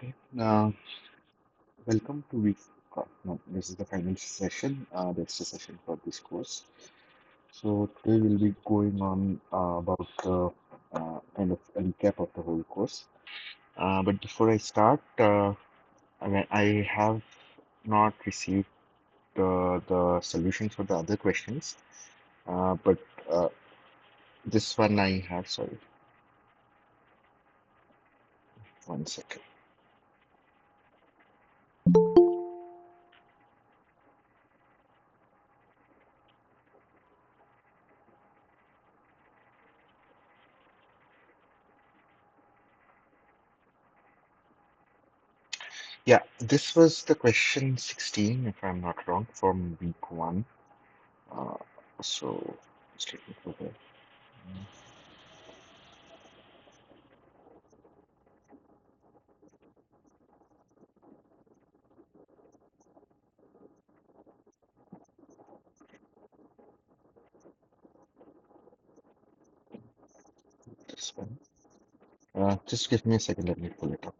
Okay. Welcome to week. No, this is the final session, the extra session for this course. So today we'll be going on about the kind of a recap of the whole course. But before I start, I have not received the solutions for the other questions. But uh, this one I have. Sorry, one second. Yeah, this was the question 16, if I'm not wrong, from week one. Uh, so just let me go there. This one. Just give me a second. Let me pull it up.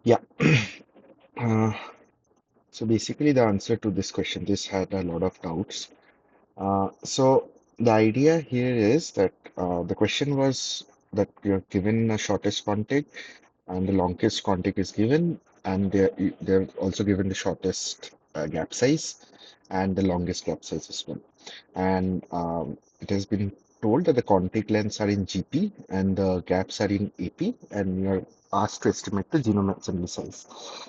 Yeah. Uh, so basically, the answer to this question, this had a lot of doubts. So the idea here is that the question was that you're given a shortest contact and the longest contact is given, and they're also given the shortest gap size and the longest gap size as well. And it has been told that the contact lengths are in GP and the gaps are in AP, and you're asked to estimate the genome assembly size.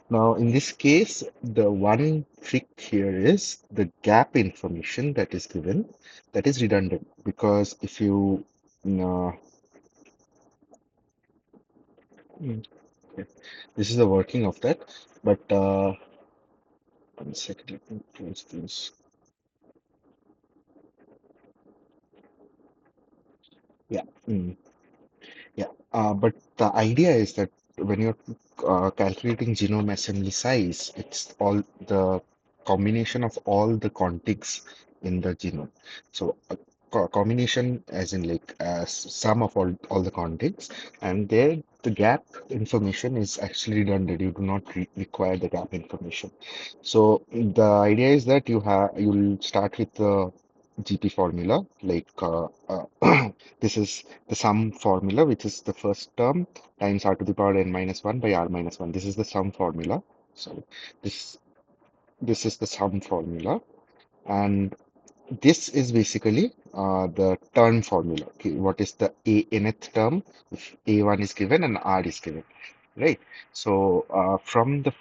Now, in this case, the one trick here is the gap information that is given that is redundant, because if you uh, okay, this is the working of that, but one second, let me close this. Yeah. Yeah, but the idea is that when you're calculating genome assembly size, it's all the combination of all the contigs in the genome. So a combination as in like sum of all the contigs, and there the gap information is actually redundant. You do not require the gap information. So the idea is that you'll start with the GP formula, like this is the sum formula, which is the first term times r to the power n minus 1 by r minus 1. This is the sum formula. So this this is the sum formula, and this is basically the term formula. Okay, what is the nth term if a1 is given and r is given, right? So from the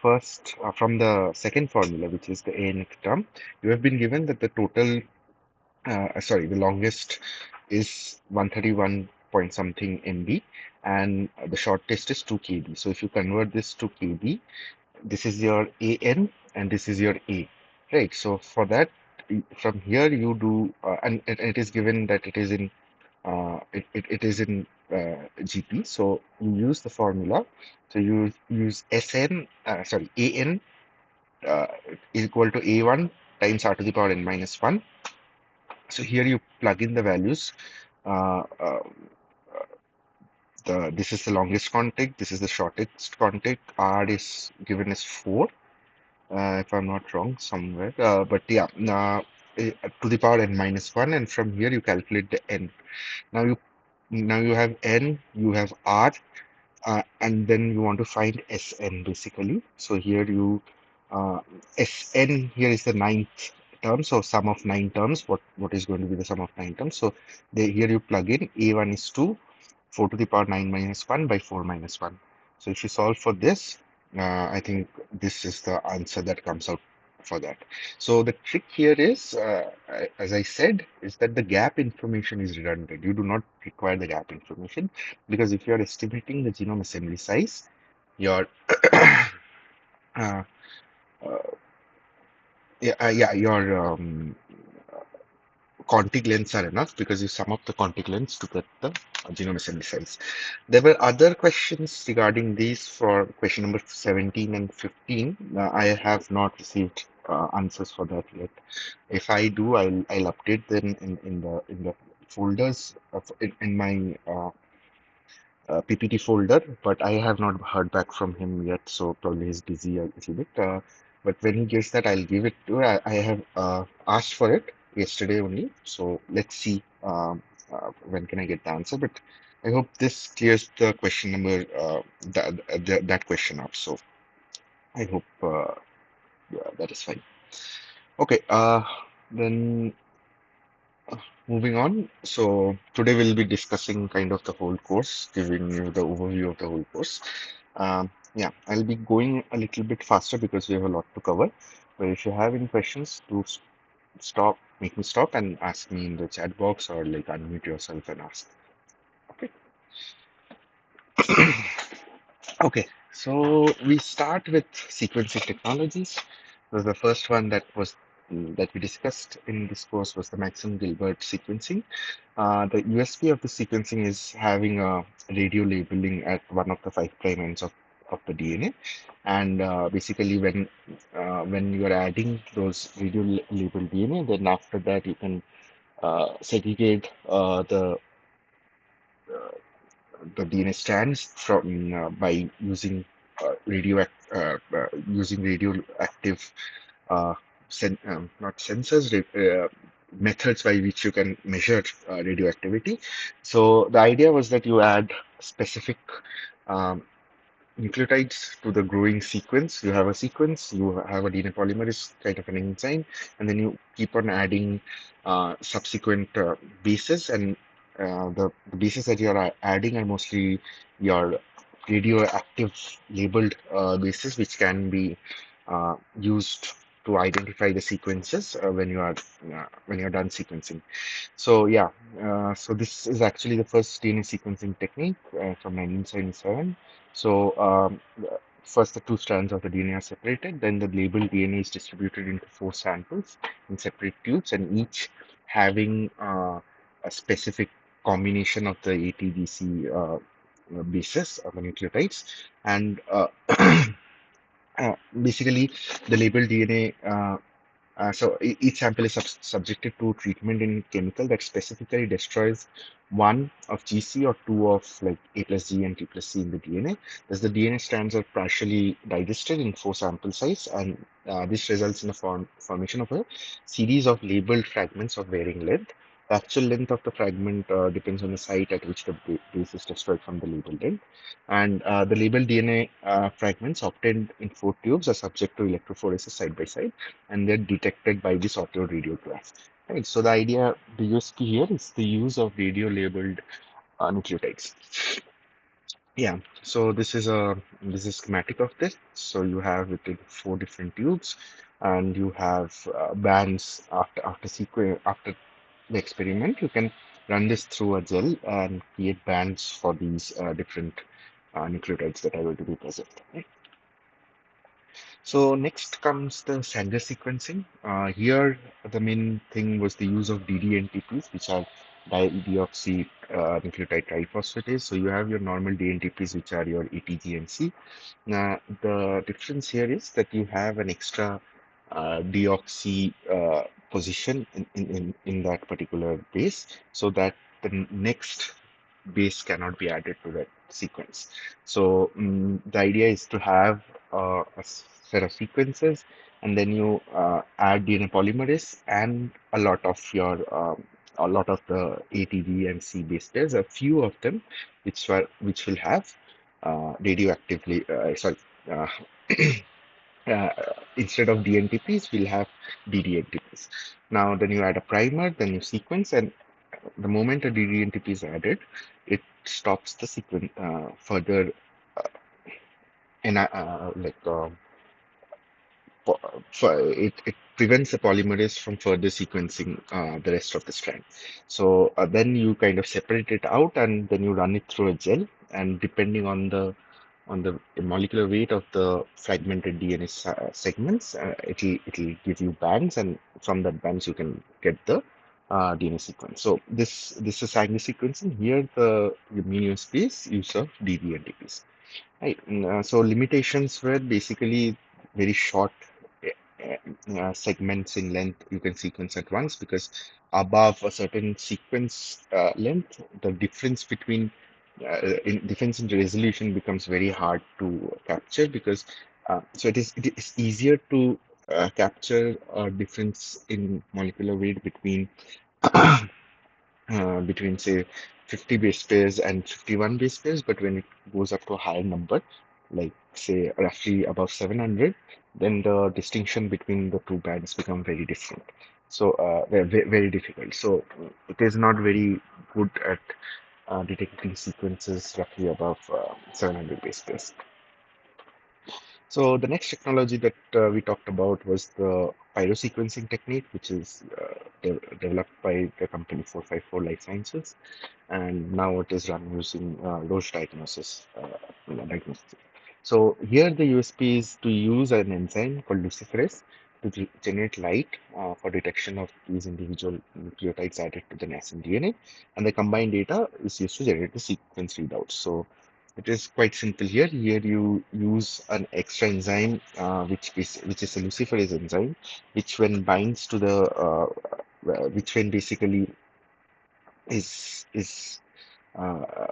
second formula, which is the nth term, you have been given that the total sorry, the longest is 131 point something MB, and the shortest is 2 KB. So if you convert this to KB, this is your AN and this is your A, right? So for that, from here you do, and it is given that it is in it is in GP. So you use the formula. So you use AN uh, is equal to A1 times r to the power n minus 1. So here you plug in the values. Uh, uh, this is the longest contact. This is the shortest contact. R is given as 4. if I'm not wrong somewhere. But yeah, to the power n minus 1, and from here you calculate the n. Now you now you have n, you have r, and then you want to find Sn basically. So here you Sn here is the ninth term, so sum of nine terms. What is going to be the sum of nine terms? So here you plug in a1 is 2, 4 to the power 9 minus 1 by 4 minus 1. So if you solve for this, I think this is the answer that comes out for that. So the trick here is, as I said, is that the gap information is redundant. You do not require the gap information because if you are estimating the genome assembly size, your uh, uh, your contig lengths are enough because you sum up the contig lengths to get the genome assembly size. There were other questions regarding these for question number 17 and 15. I have not received answers for that yet. If I do, I'll update them in the folders in my PPT folder, but I have not heard back from him yet, so probably he's busy a little bit. But when he gets that, I'll give it to her. I have asked for it yesterday only, so let's see when can I get the answer. But I hope this clears the question number that question up. So I hope yeah, that is fine. Okay, then moving on. So today we'll be discussing kind of the whole course, giving you the overview of the whole course. Yeah, I'll be going a little bit faster because we have a lot to cover. But if you have any questions, do stop, make me stop and ask me in the chat box or like unmute yourself and ask. Okay. Okay, so we start with sequencing technologies. So the first one that we discussed in this course was the Maxim Gilbert sequencing. The USP of the sequencing is having a radio labeling at one of the 5' ends of the DNA, and basically when you are adding those radio labeled DNA, then after that you can segregate the DNA strands from by using radioactive uh, not sensors, methods by which you can measure radioactivity. So the idea was that you add specific um, nucleotides to the growing sequence. You have a sequence, you have a DNA polymerase, kind of an enzyme, and then you keep on adding subsequent bases. And the bases that you're adding are mostly your radioactive labeled bases, which can be used to identify the sequences when you're done sequencing. So yeah, so this is actually the first DNA sequencing technique from 1977. So first the two strands of the DNA are separated, then the labeled DNA is distributed into four samples in separate tubes, and each having a specific combination of the ATGC bases of the nucleotides, and basically the labeled DNA. So each sample is subjected to treatment in chemical that specifically destroys one of GC or two of like A plus G and T plus C in the DNA. Thus, the DNA strands are partially digested in four sample size, and this results in the formation of a series of labeled fragments of varying length. The actual length of the fragment depends on the site at which the base is destroyed from the labeled end. And the labeled DNA fragments obtained in four tubes are subject to electrophoresis side by side, and they're detected by this autoradiograph. Right. So the idea, the USP here is the use of radio-labeled nucleotides. Yeah. So this is schematic of this. So you have it in four different tubes, and you have bands after the experiment. You can run this through a gel and create bands for these different nucleotides that are going to be present. Right? So next comes the Sanger sequencing. Here, the main thing was the use of DDNTPs, which are dideoxy nucleotide triphosphatase. So you have your normal DNTPs, which are your ATG and C. Now, the difference here is that you have an extra deoxy position in that particular base, so that the next base cannot be added to that sequence. So the idea is to have set of sequences, and then you add DNA polymerase and a lot of the A, T, G, and C base pairs, a few of them, which will have radioactively sorry. Uh, uh, Instead of DNTPs, we'll have DDNTPs. Now, then you add a primer, then you sequence, and the moment a DDNTP is added, it stops the sequence further uh, and like it prevents the polymerase from further sequencing the rest of the strand. So then you kind of separate it out and then you run it through a gel, and depending on the molecular weight of the fragmented DNA segments, it'll give you bands, and from that bands you can get the DNA sequence. So this is Agnes sequencing. Here the main USP is use of DDNTPs. Right. So limitations were basically very short segments in length you can sequence at once, because above a certain sequence length, the difference in resolution becomes very hard to capture, because so it is easier to capture a difference in molecular weight between between say 50 base pairs and 51 base pairs, but when it goes up to a higher number, like say roughly above 700, then the distinction between the two bands become very different. So very difficult. So it is not very good at detecting sequences roughly above 700 base pairs. So the next technology that we talked about was the pyrosequencing technique, which is developed by the company 454 Life Sciences, and now it is run using Roche diagnostics. So here the USP is to use an enzyme called luciferase to generate light for detection of these individual nucleotides added to the nascent DNA, and the combined data is used to generate the sequence readouts. So it is quite simple here. Here you use an extra enzyme, which is a luciferase enzyme, which when binds to the which when basically is uh,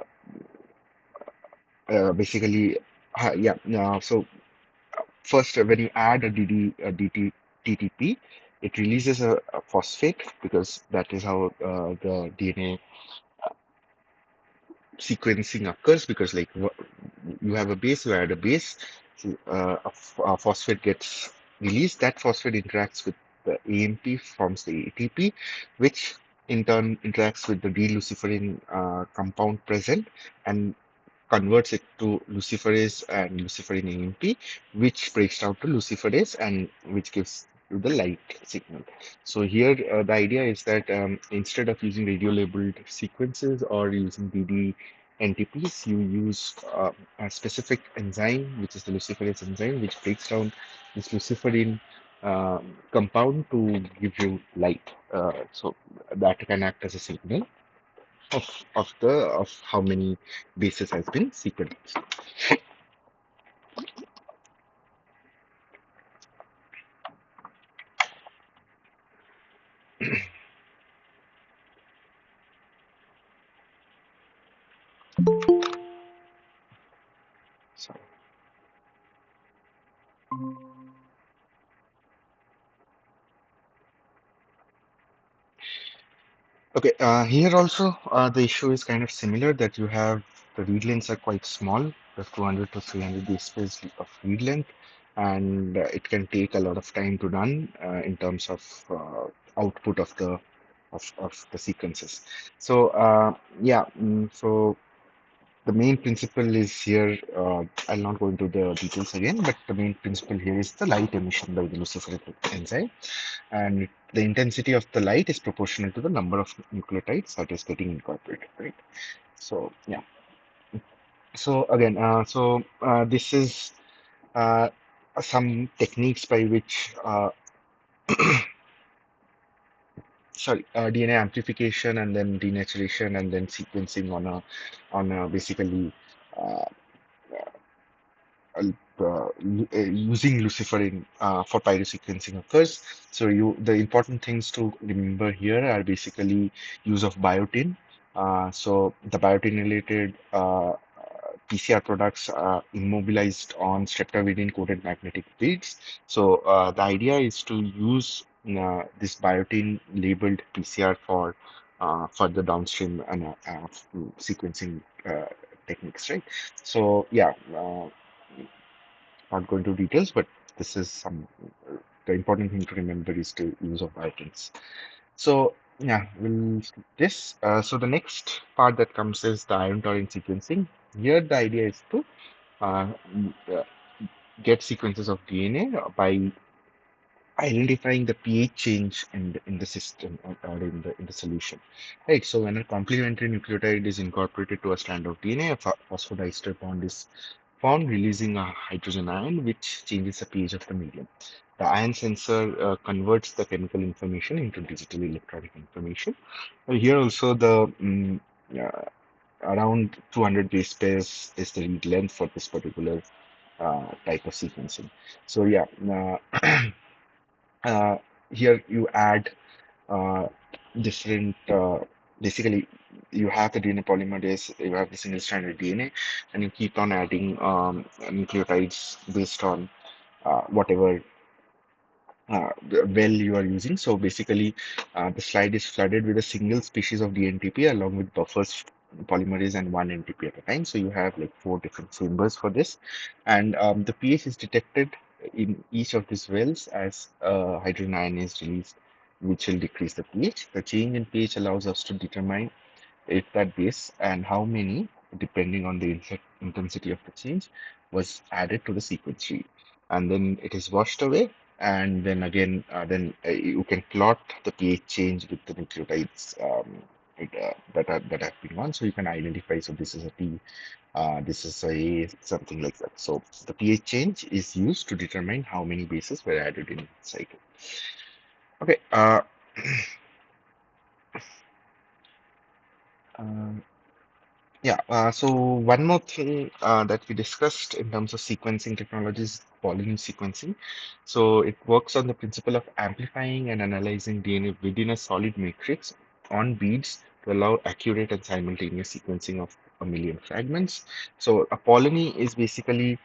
basically yeah. So first, when you add a TTP, it releases a phosphate, because that is how the DNA sequencing occurs, because like you have a base, you add a base, so, a phosphate gets released. That phosphate interacts with the AMP, forms the ATP, which in turn interacts with the D-luciferin compound present and converts it to luciferase and luciferin AMP, which breaks down to luciferase and which gives you the light signal. So here the idea is that instead of using radio labeled sequences or using DD NTPs, you use a specific enzyme, which is the luciferase enzyme, which breaks down this luciferin compound to give you light. So that can act as a signal of how many bases has been sequenced. So, okay, here also the issue is kind of similar, that you have the read lengths are quite small, the 200 to 300 base pairs of read length, and it can take a lot of time to run in terms of output of the sequences. So yeah, so the main principle is here, I'll not go into the details again, but the main principle here is the light emission by the luciferase enzyme, and the intensity of the light is proportional to the number of nucleotides that is getting incorporated, right? So yeah. So again, this is uh, some techniques by which DNA amplification and then denaturation and then sequencing on a basically uh, using luciferin for pyrosequencing occurs. So the important things to remember here are basically use of biotin. So the biotin related PCR products are immobilized on streptavidin-coated magnetic beads. So the idea is to use this biotin labeled PCR for further downstream sequencing techniques, right? So yeah, not going to details, but this is some the important thing to remember is the use of biotins. So yeah, we'll skip this. So the next part that comes is the ion tolerant sequencing. Here the idea is to get sequences of DNA by identifying the pH change in the system or in the solution. Right. So when a complementary nucleotide is incorporated to a strand of DNA, a phosphodiester bond is formed, releasing a hydrogen ion, which changes the pH of the medium. The ion sensor converts the chemical information into digital electronic information. Here also the uh, around 200 base pairs is the read length for this particular type of sequencing. So yeah, uh, here you add uh, different, basically you have the DNA polymerase, you have the single stranded DNA, and you keep on adding nucleotides based on whatever well you are using. So basically, the slide is flooded with a single species of DNTP along with buffers, polymerase, and one NTP at a time. So you have like four different chambers for this, and the pH is detected in each of these wells as hydrogen ion is released, which will decrease the pH. The change in pH allows us to determine if that base and how many, depending on the intensity of the change, was added to the sequence tree. And then it is washed away. And then again, you can plot the pH change with the nucleotides that have been on. So you can identify. So this is a T, this is a something like that. So the pH change is used to determine how many bases were added in cycle. Okay. Uh, Yeah, so one more thing that we discussed in terms of sequencing technologies, polymerase sequencing. So it works on the principle of amplifying and analyzing DNA within a solid matrix on beads to allow accurate and simultaneous sequencing of a million fragments. So a polymer is basically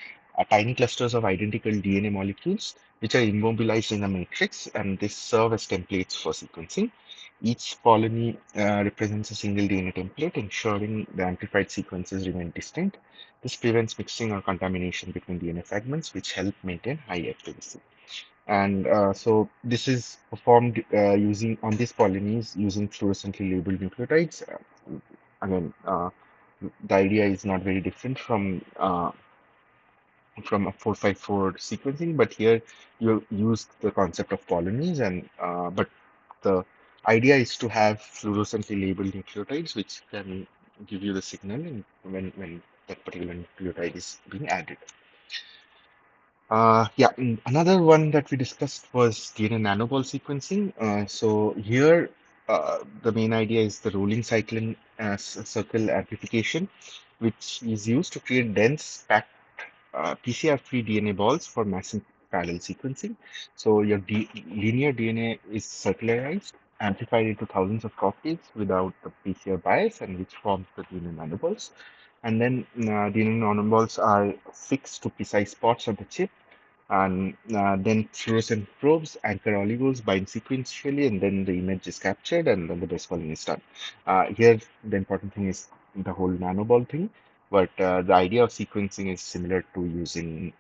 tiny clusters of identical DNA molecules which are immobilized in a matrix, and they serve as templates for sequencing. Each polymer represents a single DNA template, ensuring the amplified sequences remain distinct. This prevents mixing or contamination between DNA fragments, which help maintain high accuracy. And so this is performed using on these polymers using fluorescently labeled nucleotides. Again, the idea is not very different from a 454 sequencing, but here you use the concept of polymers, and but the idea is to have fluorescently labeled nucleotides, which can give you the signal when that particular nucleotide is being added. Yeah, another one that we discussed was DNA nanoball sequencing. So here, the main idea is the rolling cycling circle amplification, which is used to create dense, packed PCR-free DNA balls for massive parallel sequencing. So your linear DNA is circularized, amplified into thousands of copies without the PCR bias, and which forms the DNA nanoballs. And then DNA nanoballs are fixed to precise spots on the chip, and then fluorescent probes anchor oligos bind sequentially, and then the image is captured, and then the base calling is done. Here, the important thing is the whole nanoball thing, but the idea of sequencing is similar to using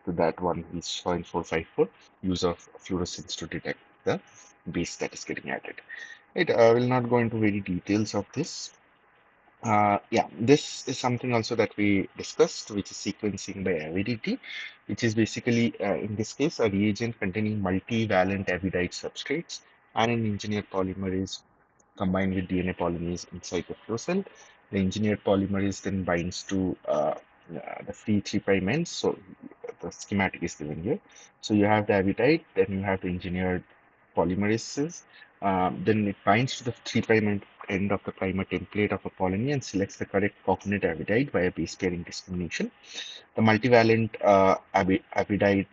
to that one we saw in 454, use of fluorescence to detect the base that is getting added. Right, I will not go into very details of this. Yeah, this is something also that we discussed, which is sequencing by avidity, which is basically, in this case, a reagent containing multivalent avidite substrates and an engineered polymerase combined with DNA polymerase inside the flow cell. The engineered polymerase then binds to the free 3' ends. So the schematic is given here. So you have the avidite, then you have the engineered polymerases. Then it binds to the 3' end of the primer template of a polymer and selects the correct cognate avidite via base pairing discrimination. The multivalent avidite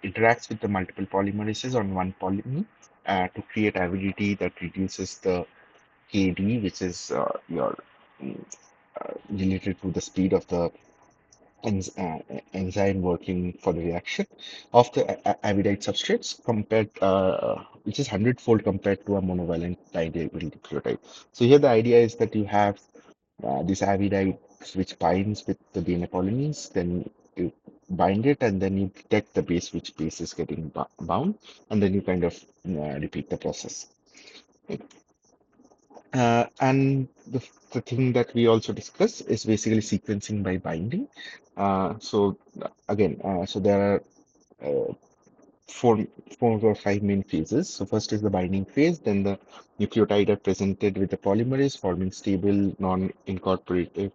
interacts with the multiple polymerases on one polymer to create avidity that reduces the KD, which is your related to the speed of the enzyme working for the reaction of the avidite substrates compared, which is 100-fold compared to a monovalent diagonal nucleotide. So here the idea is that you have this avidite which binds with the DNA polymerase, then you bind it, and then you detect the base, which base is getting bound, and then you kind of repeat the process. And the thing that we also discuss is basically sequencing by binding. So there are uh, four, four or five main phases. So first is the binding phase, then the nucleotide are presented with the polymerase forming stable, non-incorporative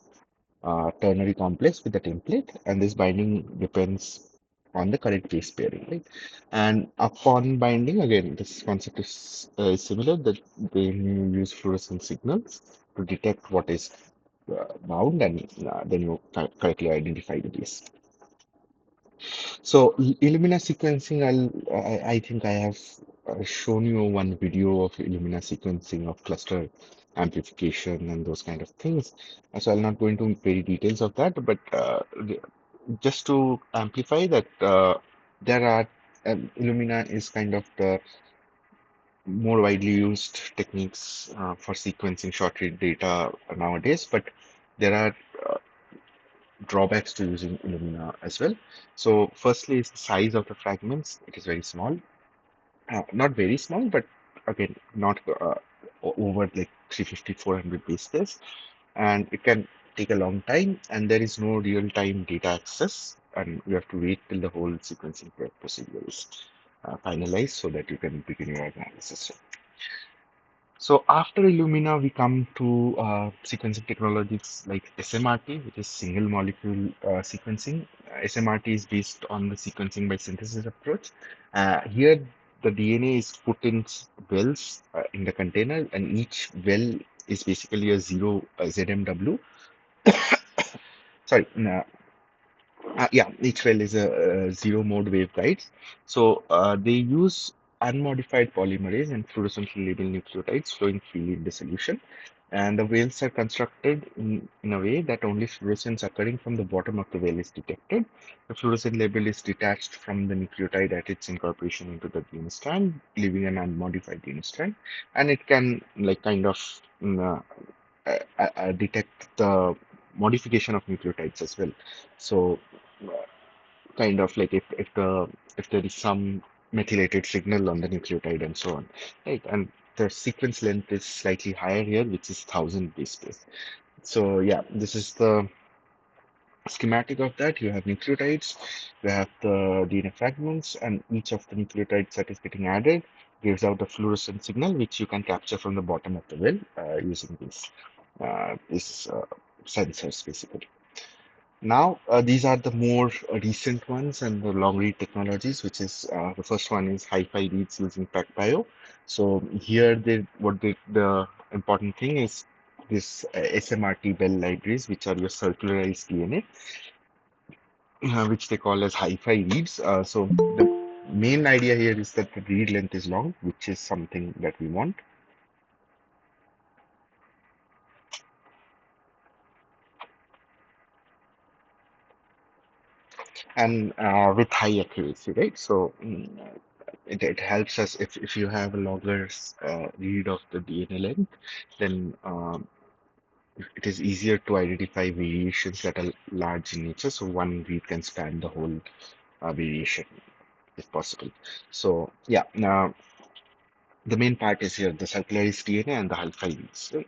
ternary complex with the template, and this binding depends on the correct base pairing, right? And upon binding, again, this concept is similar, that then you use fluorescent signals to detect what is bound, and then you correctly identify the base. So Illumina sequencing, I think I have shown you one video of Illumina sequencing of cluster amplification and those kind of things. So I'll not go into very details of that, but just to amplify that, there are Illumina is kind of the more widely used techniques for sequencing short-read data nowadays, but there are drawbacks to using Illumina as well. So firstly is the size of the fragments. It is very small, not very small, but again, not over like 350, 400 base pairs, and it can take a long time, and there is no real-time data access, and you have to wait till the whole sequencing procedure is finalized so that you can begin your analysis. So after Illumina, we come to sequencing technologies like SMRT, which is single molecule sequencing. SMRT is based on the sequencing by synthesis approach. Here, the DNA is put in wells in the container, and each well is basically a zero ZMW. Sorry, yeah, each well is a zero mode waveguides. So they use unmodified polymerase and fluorescently labeled nucleotides flowing freely in the solution. And the whales are constructed in a way that only fluorescence occurring from the bottom of the whale is detected. The fluorescent label is detached from the nucleotide at its incorporation into the DNA strand, leaving an unmodified DNA strand. And it can like kind of detect the modification of nucleotides as well. So kind of like if there is some methylated signal on the nucleotide and so on, right? And the sequence length is slightly higher here, which is 1,000 base pairs. So yeah, this is the schematic of that. You have nucleotides, you have the DNA fragments, and each of the nucleotides that is getting added gives out a fluorescent signal, which you can capture from the bottom of the well using these sensors, basically. Now, these are the more recent ones and the long read technologies, which is the first one is hi-fi reads using PacBio. So here, the important thing is this SMRT Bell libraries, which are your circularized DNA, which they call as hi-fi reads. So the main idea here is that the read length is long, which is something that we want. And with high accuracy, right? So it helps us if you have a longer read of the DNA length, then it is easier to identify variations that are large in nature. So one read can span the whole variation if possible. So yeah, now the main part is here the circularized DNA and the alpha reads, right?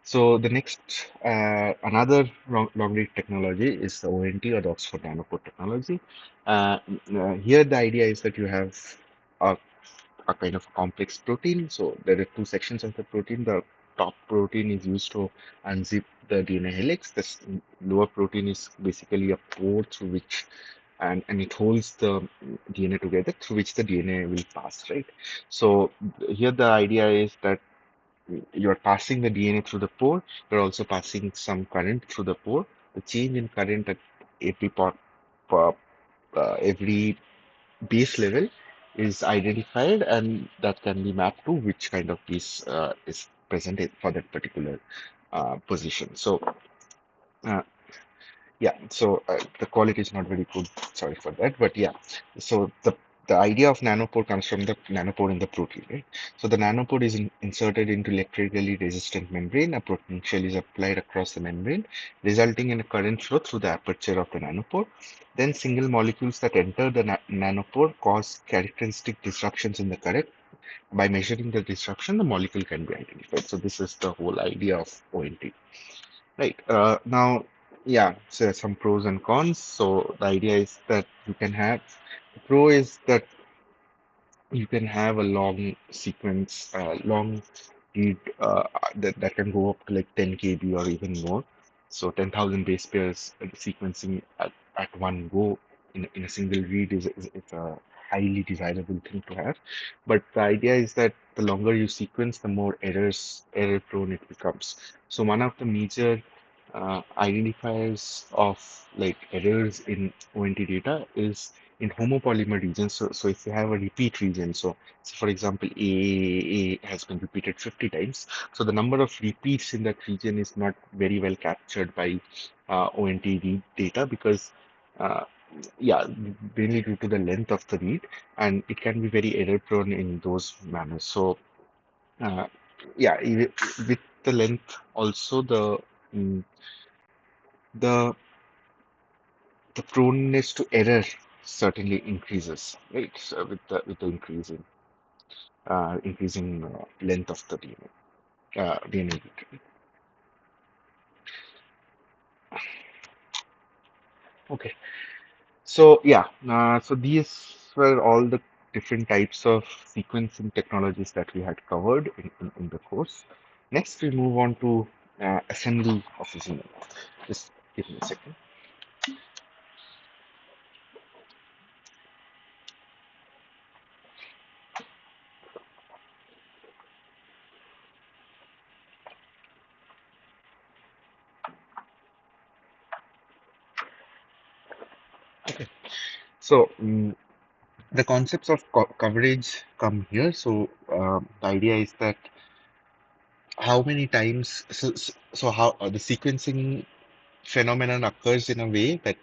So the next another long read technology is the ONT, or the Oxford Nanopore technology. Here the idea is that you have a a kind of complex protein. So there are two sections of the protein. The top protein is used to unzip the DNA helix. This lower protein is basically a pore through which and it holds the DNA together through which the DNA will pass, right? So here the idea is that you're passing the DNA through the pore, you're also passing some current through the pore. The change in current at every part, every base level is identified, and that can be mapped to which kind of piece is present for that particular position. So Uh, Yeah, so the quality is not very good. Sorry for that, but yeah. So the idea of nanopore comes from the nanopore in the protein, right? So the nanopore is inserted into electrically resistant membrane. A potential is applied across the membrane, resulting in a current flow through the aperture of the nanopore. Then single molecules that enter the nanopore cause characteristic disruptions in the current. By measuring the disruption, the molecule can be identified. So this is the whole idea of ONT. Right. Now, yeah, so there's some pros and cons. So the idea is that you can have, the pro is that you can have a long sequence, long read that can go up to like 10 KB or even more. So 10,000 base pairs sequencing at one go in a single read is a highly desirable thing to have. But the idea is that the longer you sequence, the more error prone it becomes. So one of the major identifiers of like errors in ONT data is in homopolymer regions. So if you have a repeat region, so for example, A has been repeated 50 times. So the number of repeats in that region is not very well captured by ONT read data because, uh, yeah, mainly due to the length of the read, and it can be very error prone in those manners. So, uh, yeah, with the length, also mm, the the proneness to error certainly increases, right? So with the increasing length of the DNA read. Okay, so yeah, so these were all the different types of sequencing technologies that we had covered in the course. Next, we move on to assembly of the genome. Just give me a second. Okay, so the concepts of coverage come here. So the idea is that how many times so how the sequencing phenomenon occurs in a way that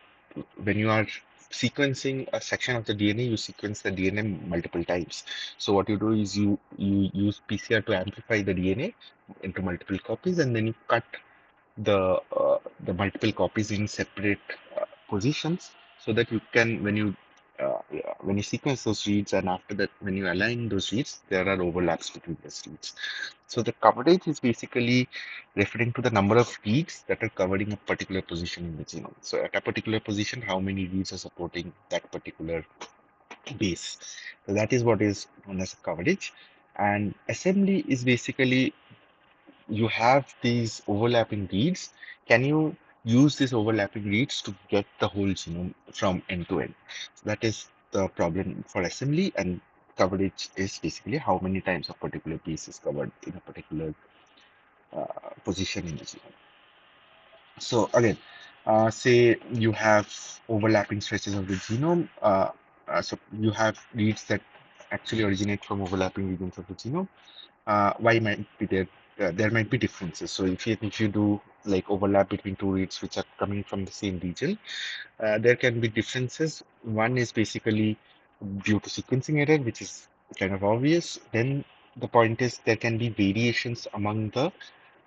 when you are sequencing a section of the DNA, you sequence the DNA multiple times. So what you do is you use PCR to amplify the DNA into multiple copies, and then you cut the multiple copies in separate positions so that you can yeah, when you sequence those reads, and after that when you align those reads, there are overlaps between those reads. So the coverage is basically referring to the number of reads that are covering a particular position in the genome. So at a particular position, how many reads are supporting that particular base. So that is what is known as coverage. And assembly is basically you have these overlapping reads. Can you use these overlapping reads to get the whole genome from end to end? So that is the problem for assembly, and coverage is basically how many times a particular piece is covered in a particular position in the genome. So again, say you have overlapping stretches of the genome. So you have reads that actually originate from overlapping regions of the genome. Why might be there? There might be differences. So if you do like overlap between two reads which are coming from the same region, there can be differences. One is basically due to sequencing error, which is kind of obvious. Then the point is there can be variations among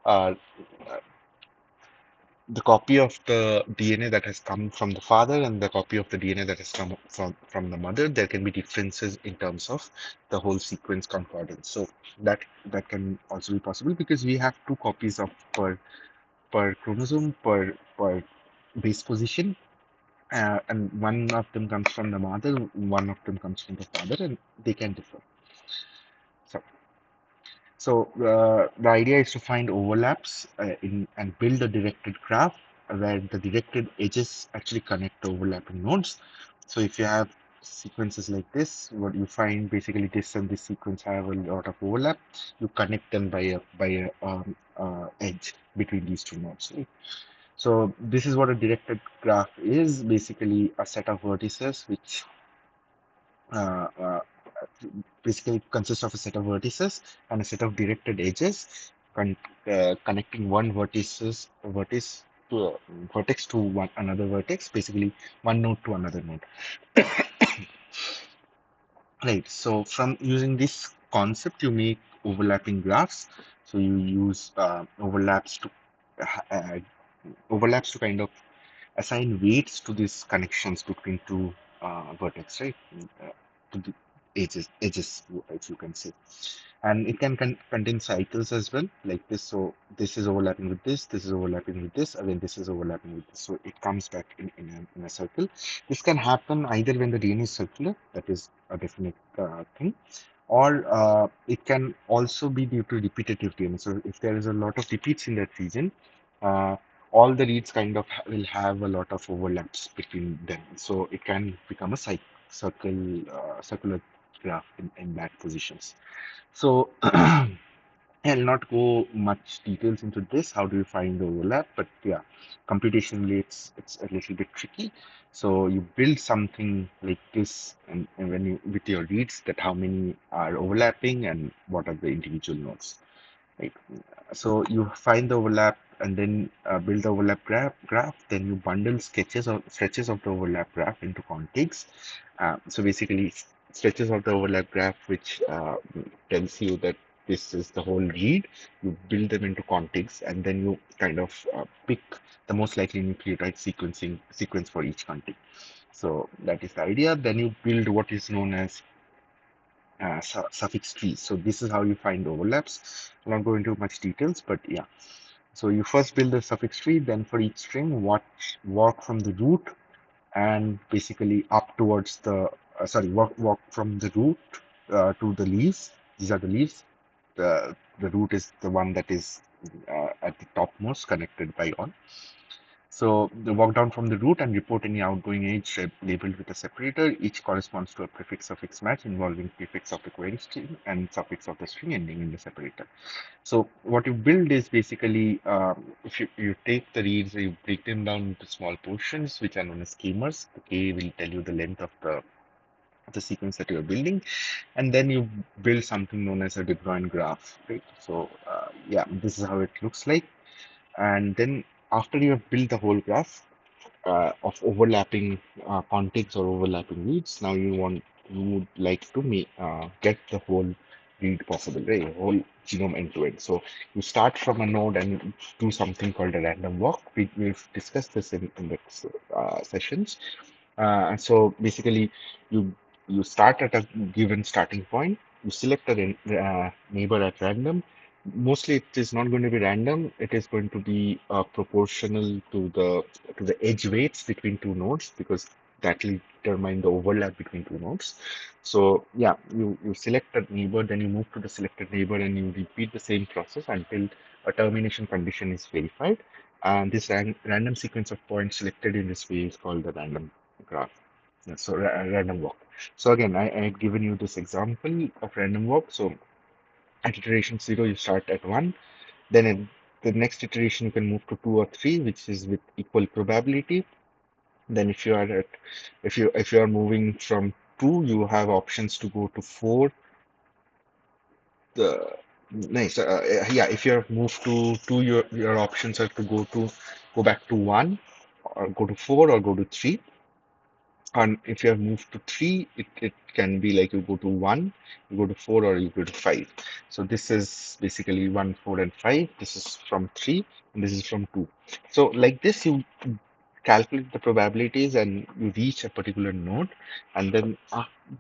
uh, the copy of the DNA that has come from the father and the copy of the DNA that has come from the mother. There can be differences in terms of the whole sequence concordance. So that can also be possible because we have two copies of per chromosome per base position, and one of them comes from the mother, one of them comes from the father, and they can differ. So the idea is to find overlaps in and build a directed graph where the directed edges actually connect the overlapping nodes. So if you have sequences like this, what you find basically this and this sequence have a lot of overlap. You connect them by a edge between these two nodes. Right? So this is what a directed graph is. Basically, a set of vertices which uh, uh, basically consists of a set of vertices and a set of directed edges connecting one vertice to a vertex to one another vertex, basically one node to another node. Right. So from using this concept, you make overlapping graphs. So you use uh, overlaps to kind of assign weights to these connections between two vertex, right? To the edges, if you can say. And it can contain cycles as well, like this. So this is overlapping with this is overlapping with this, again this is overlapping with this. So it comes back in a circle. This can happen either when the DNA is circular, that is a definite thing, or it can also be due to repetitive DNA. So if there is a lot of repeats in that region, uh, all the reads kind of will have a lot of overlaps between them. So it can become a circular graph in that positions. So I'll not go much details into this. How do you find the overlap? But yeah, computationally, it's a little bit tricky. So you build something like this, and when you with your reads, that how many are overlapping and what are the individual nodes, right? So you find the overlap and then build the overlap graph. Then you bundle stretches of the overlap graph into contigs. So basically, stretches of the overlap graph, which tells you that this is the whole read. You build them into contigs, and then you kind of pick the most likely nucleotide sequence for each contig. So that is the idea. Then you build what is known as suffix trees. So this is how you find overlaps. I'll not go into much details, but yeah. So you first build the suffix tree, then for each string, walk from the root and basically up towards the walk from the root to the leaves. These are the leaves. The root is the one that is at the topmost, connected by on. So the walk down from the root and report any outgoing edge labeled with a separator. Each corresponds to a prefix-suffix match involving prefix of the query string and suffix of the string ending in the separator. So what you build is basically, if you take the reads, you break them down into small portions, which are known as schemas. The K will tell you the length of the sequence that you are building, and then you build something known as a De Bruijn graph, right? So yeah, this is how it looks like. And then after you have built the whole graph of overlapping contigs or overlapping reads, now you would like to get the whole read possible, right? Whole genome end to end. So you start from a node and do something called a random walk. We've discussed this in the sessions. So basically, you you start at a given starting point. You select a neighbor at random. Mostly, it is not going to be random. It is going to be proportional to the edge weights between two nodes, because that will determine the overlap between two nodes. So yeah, you select a neighbor, then you move to the selected neighbor, and you repeat the same process until a termination condition is verified. And this random sequence of points selected in this way is called the random graph. Yeah, so random walk. So again, I had given you this example of random walk. So at iteration 0, you start at 1. Then in the next iteration, you can move to 2 or 3, which is with equal probability. Then if you are moving from 2, you have options to go to 4. The nice. Yeah, if you're moved to 2, your options are to go back to 1, or go to 4, or go to 3. And if you have moved to 3, it can be like you go to 1, you go to 4, or you go to 5. So this is basically 1, 4, and 5. This is from 3, and this is from 2. So like this, you calculate the probabilities and you reach a particular node, and then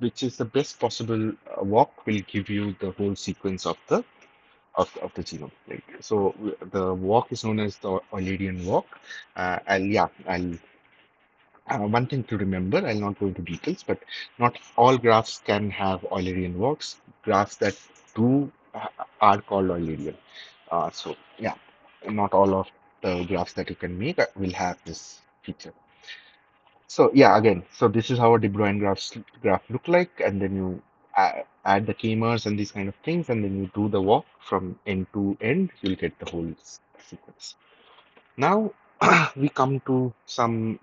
which is the best possible walk will give you the whole sequence of the genome. Right? So the walk is known as the Eulerian walk. I'll one thing to remember, I'll not go into details, but not all graphs can have Eulerian walks. Graphs that do are called Eulerian. So yeah, not all of the graphs that you can make will have this feature. So yeah, again, so this is how a De Bruijn graph look like, and then you add the k-mers and these kind of things, and then you do the walk from end to end, you'll get the whole sequence. Now we come to some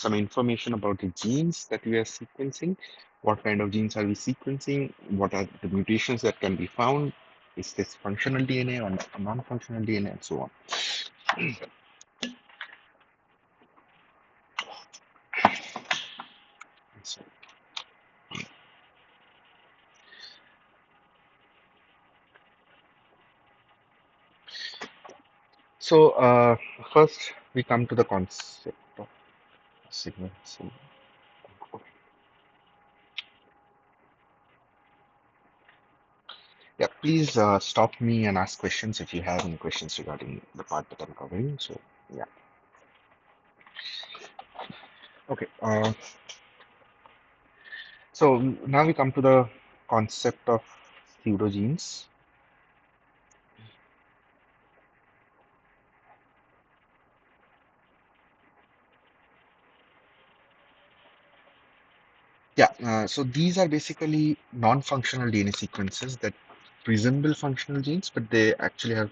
information about the genes that we are sequencing. What kind of genes are we sequencing? What are the mutations that can be found? Is this functional DNA or non-functional DNA, and so on. So, so first we come to the concept of signal. So, yeah, please stop me and ask questions if you have any questions regarding the part that I'm covering. So, yeah. Okay. So now we come to the concept of pseudogenes. Yeah, so these are basically non-functional DNA sequences that resemble functional genes, but they actually have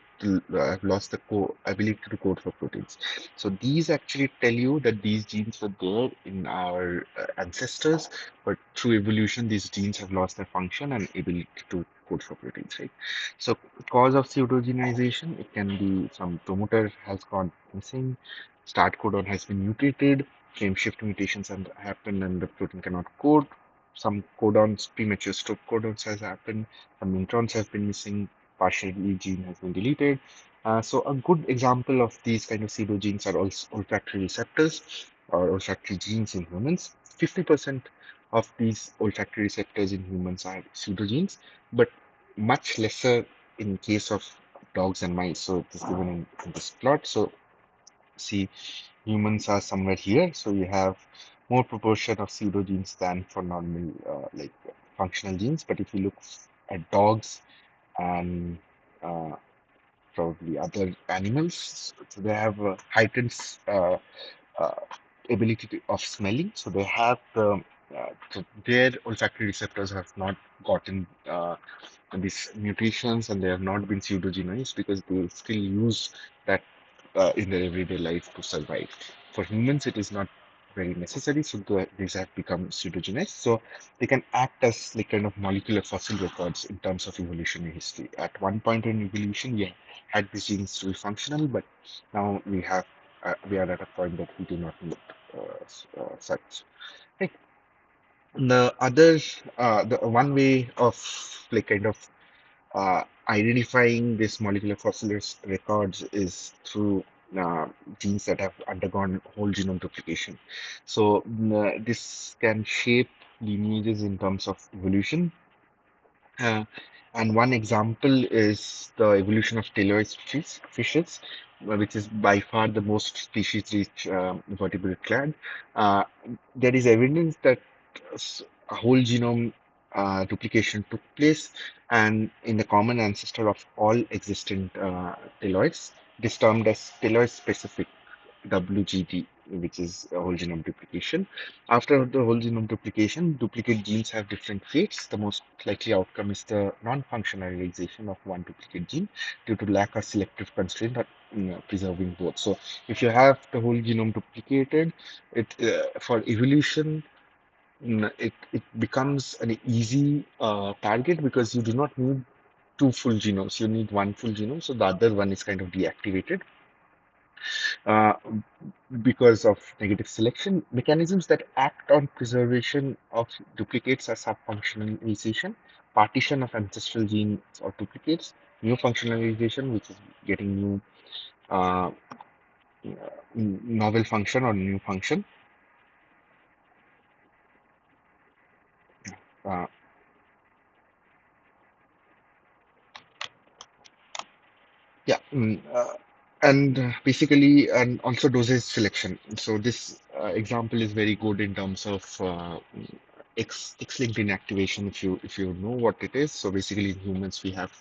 lost the ability to code for proteins. So these actually tell you that these genes were there in our ancestors, but through evolution, these genes have lost their function and ability to code for proteins, right? So cause of pseudogenization, it can be some promoter has gone missing, start codon has been mutated, frame shift mutations have happened and the protein cannot code. Some codons, premature stop codons has happened. Some introns have been missing. Partially gene has been deleted. So a good example of these kind of pseudogenes are also olfactory receptors or olfactory genes in humans. 50% of these olfactory receptors in humans are pseudogenes, but much lesser in case of dogs and mice. So it is given in this plot. So see, humans are somewhere here, so you have more proportion of pseudogenes than for normal like functional genes. But if you look at dogs and uh, probably other animals, so they have heightened uh, ability of smelling. So they have their olfactory receptors have not gotten these mutations and they have not been pseudogenized because they still use that in their everyday life to survive. For humans, it is not very necessary, so these have become pseudogenized. So they can act as like kind of molecular fossil records in terms of evolutionary history. At one point in evolution, we had these genes to be functional, but now we are at a point that we do not need such. Right. The one way of like kind of identifying this molecular fossil records is through uh, genes that have undergone whole genome duplication. So this can shape lineages in terms of evolution. Uh, and one example is the evolution of teleoid fishes, which is by far the most species-rich vertebrate clade. Uh, there is evidence that a whole genome duplication took place, and in the common ancestor of all existent teloids, it is termed as teloid-specific WGD, which is a whole genome duplication. After the whole genome duplication, duplicate genes have different fates. The most likely outcome is the non-functionalization of one duplicate gene due to lack of selective constraint or preserving both. So, if you have the whole genome duplicated, it for evolution, it becomes an easy target because you do not need two full genomes. You need one full genome, so the other one is kind of deactivated uh, because of negative selection. Mechanisms that act on preservation of duplicates are subfunctionalization, partition of ancestral genes or duplicates, new functionalization, which is getting new uh, novel function or new function. Uh, Yeah, and basically, and also dosage selection. So this example is very good in terms of X-linked inactivation. If you know what it is, so basically in humans we have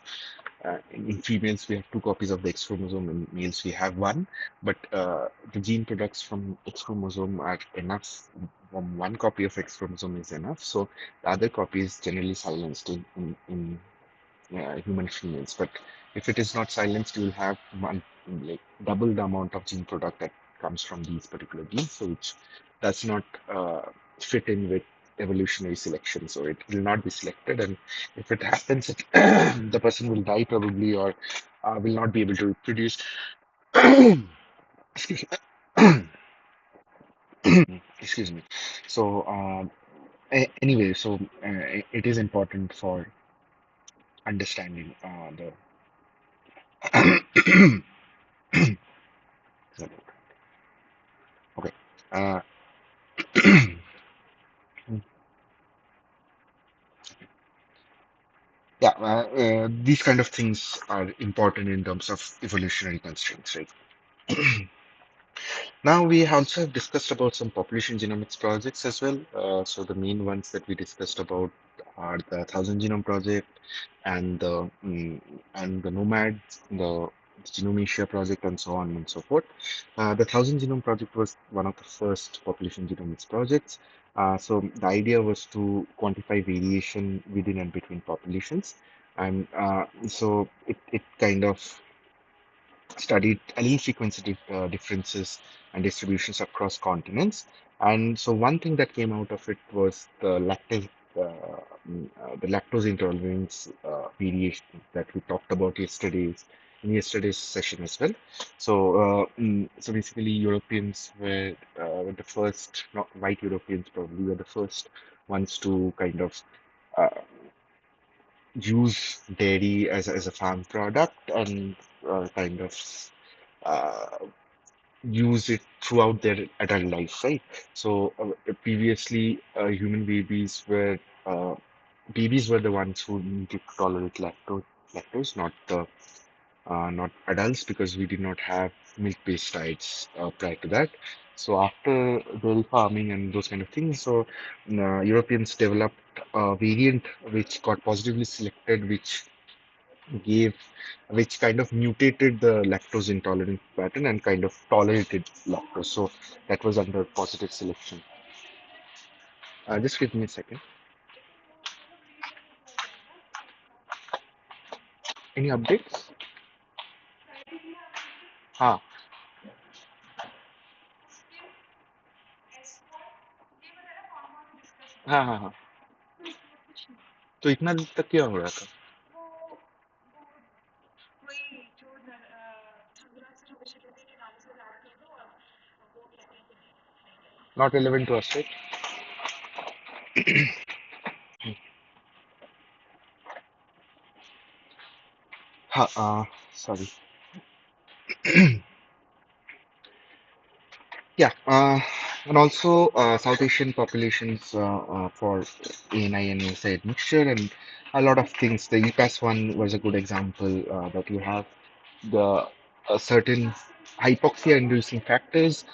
in females we have two copies of the X chromosome, in males we have one, but the gene products from X chromosome are enough. From one copy of X chromosome is enough, so the other copy is generally silenced in human females. But if it is not silenced, you will have like double the amount of gene product that comes from these particular genes, so which does not fit in with evolutionary selection. So it will not be selected, and if it happens, the person will die probably or will not be able to reproduce. Excuse me. Excuse me. So Anyway, so it is important for understanding the. Sorry. Okay. Uh, yeah, these kind of things are important in terms of evolutionary constraints, right? Now we also have discussed about some population genomics projects as well. So the main ones that we discussed about are the Thousand Genome Project and the Nomad, the Genome Asia project, and so on and so forth. The Thousand Genome Project was one of the first population genomics projects. So the idea was to quantify variation within and between populations, and so it kind of studied allele sequence differences and distributions across continents. And so one thing that came out of it was the lactose intolerance variation that we talked about in yesterday's session as well. So basically, Europeans were the first, not white Europeans probably were the first ones to kind of uh, use dairy as a farm product and kind of uh, use it throughout their adult life, right? So previously, uh, babies were the ones who needed to tolerate lactose, not adults, because we did not have milk-based diets prior to that. So after dairy farming and those kind of things, so Europeans developed a variant which got positively selected, gave which kind of mutated the lactose intolerant pattern and kind of tolerated lactose. So that was under positive selection. Just give me a second. Any updates? हाँ हाँ हाँ हाँ. तो इतना दिन तक क्या हो रहा था? Not relevant to us, right? हाँ sorry. Yeah, and also South Asian populations for ANI and ASI admixture and a lot of things. The EPAS one was a good example that you have the certain hypoxia-inducing factors.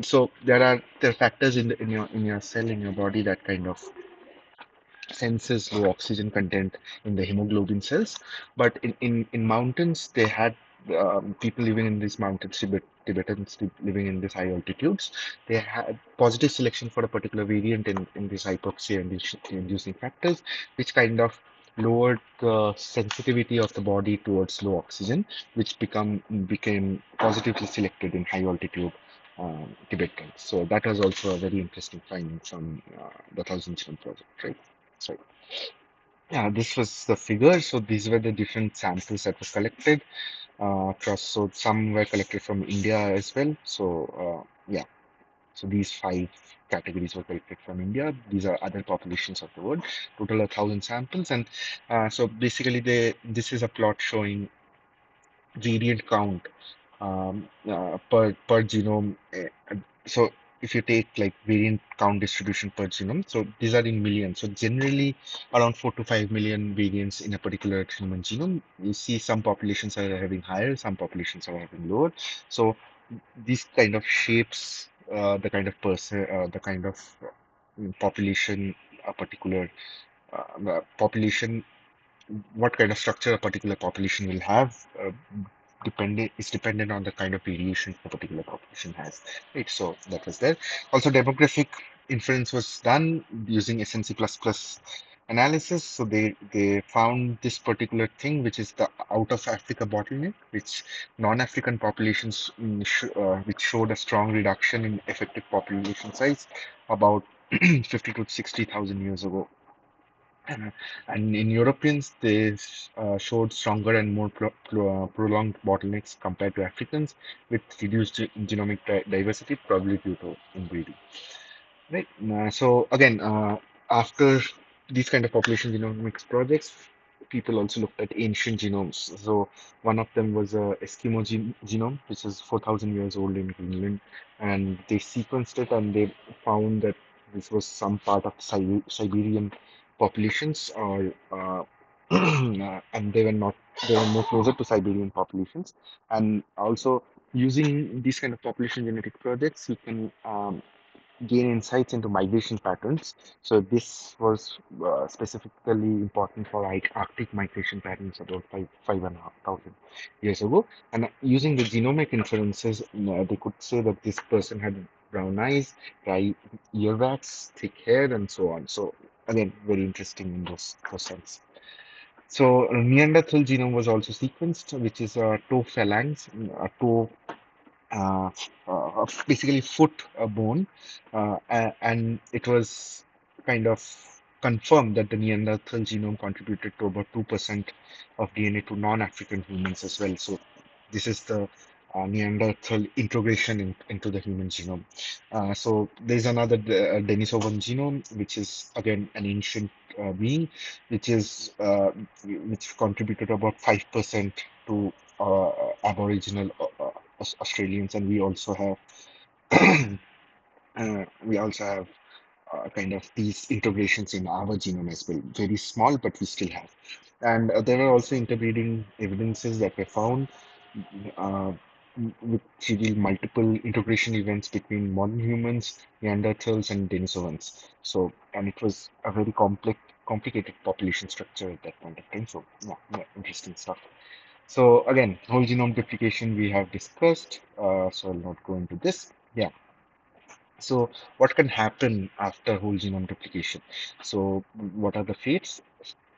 So there are factors in your cell in your body that kind of senses low oxygen content in the hemoglobin cells. But in mountains, they had people living in these mountains, Tibetans living in these high altitudes. They had positive selection for a particular variant in these hypoxia-inducing factors, which kind of lowered the sensitivity of the body towards low oxygen, which became positively selected in high altitude Tibetans. So that was also a very interesting finding from the Thousand Children project, right? So yeah, this was the figure. So these were the different samples that were collected across. So some were collected from India as well. So yeah, so these five categories were collected from India. These are other populations of the world. Total 1,000 samples, and so basically, this is a plot showing variant count per genome. So if you take like variant count distribution per genome, so these are in millions. So generally, around 4 to 5 million variants in a particular human genome. You see some populations are having higher, some populations are having lower. So this kind of shapes the kind of population, a particular population, what kind of structure a particular population will have dependent on the kind of variation a particular population has, right? So that was there. Also, demographic inference was done using SNC++ analysis. So they found this particular thing, which is the out of Africa bottleneck, which non-African populations which showed a strong reduction in effective population size about 50 to 60,000 years ago. uh, And in Europeans, they showed stronger and more prolonged bottlenecks compared to Africans with reduced genomic diversity, probably due to inbreeding. Right. So again, after these kind of population genomics projects, people also looked at ancient genomes. So one of them was a Eskimo genome, which is 4,000 years old in Greenland, and they sequenced it and they found that this was some part of Siberian populations, or and they were more closer to Siberian populations, and also using these kind of population genetic projects, you can gain insights into migration patterns. So this was specifically important for Arctic migration patterns about 5,500 years ago. And using the genomic inferences, they could say that this person had brown eyes, dry earwax, thick hair, and so on. So again, very interesting in those sense. So Neanderthal genome was also sequenced, which is a toe phalanx, a toe uh, basically foot bone, and it was kind of confirmed that the Neanderthal genome contributed to about 2% of DNA to non-African humans as well. So this is the Neanderthal integration into the human genome. So there's another Denisovan genome, which is again an ancient being, which is which contributed about 5% to Aboriginal Australians, and we also have kind of these integrations in our genome as well. Very small, but we still have. And there are also interbreeding evidences that were found, uh, which reveal multiple integration events between modern humans, Neanderthals, and Denisovans. So, and it was a very complicated population structure at that point of time. So, yeah, yeah, interesting stuff. So again, whole genome duplication we have discussed, so I'll not go into this. Yeah. So what can happen after whole genome duplication? So what are the fates?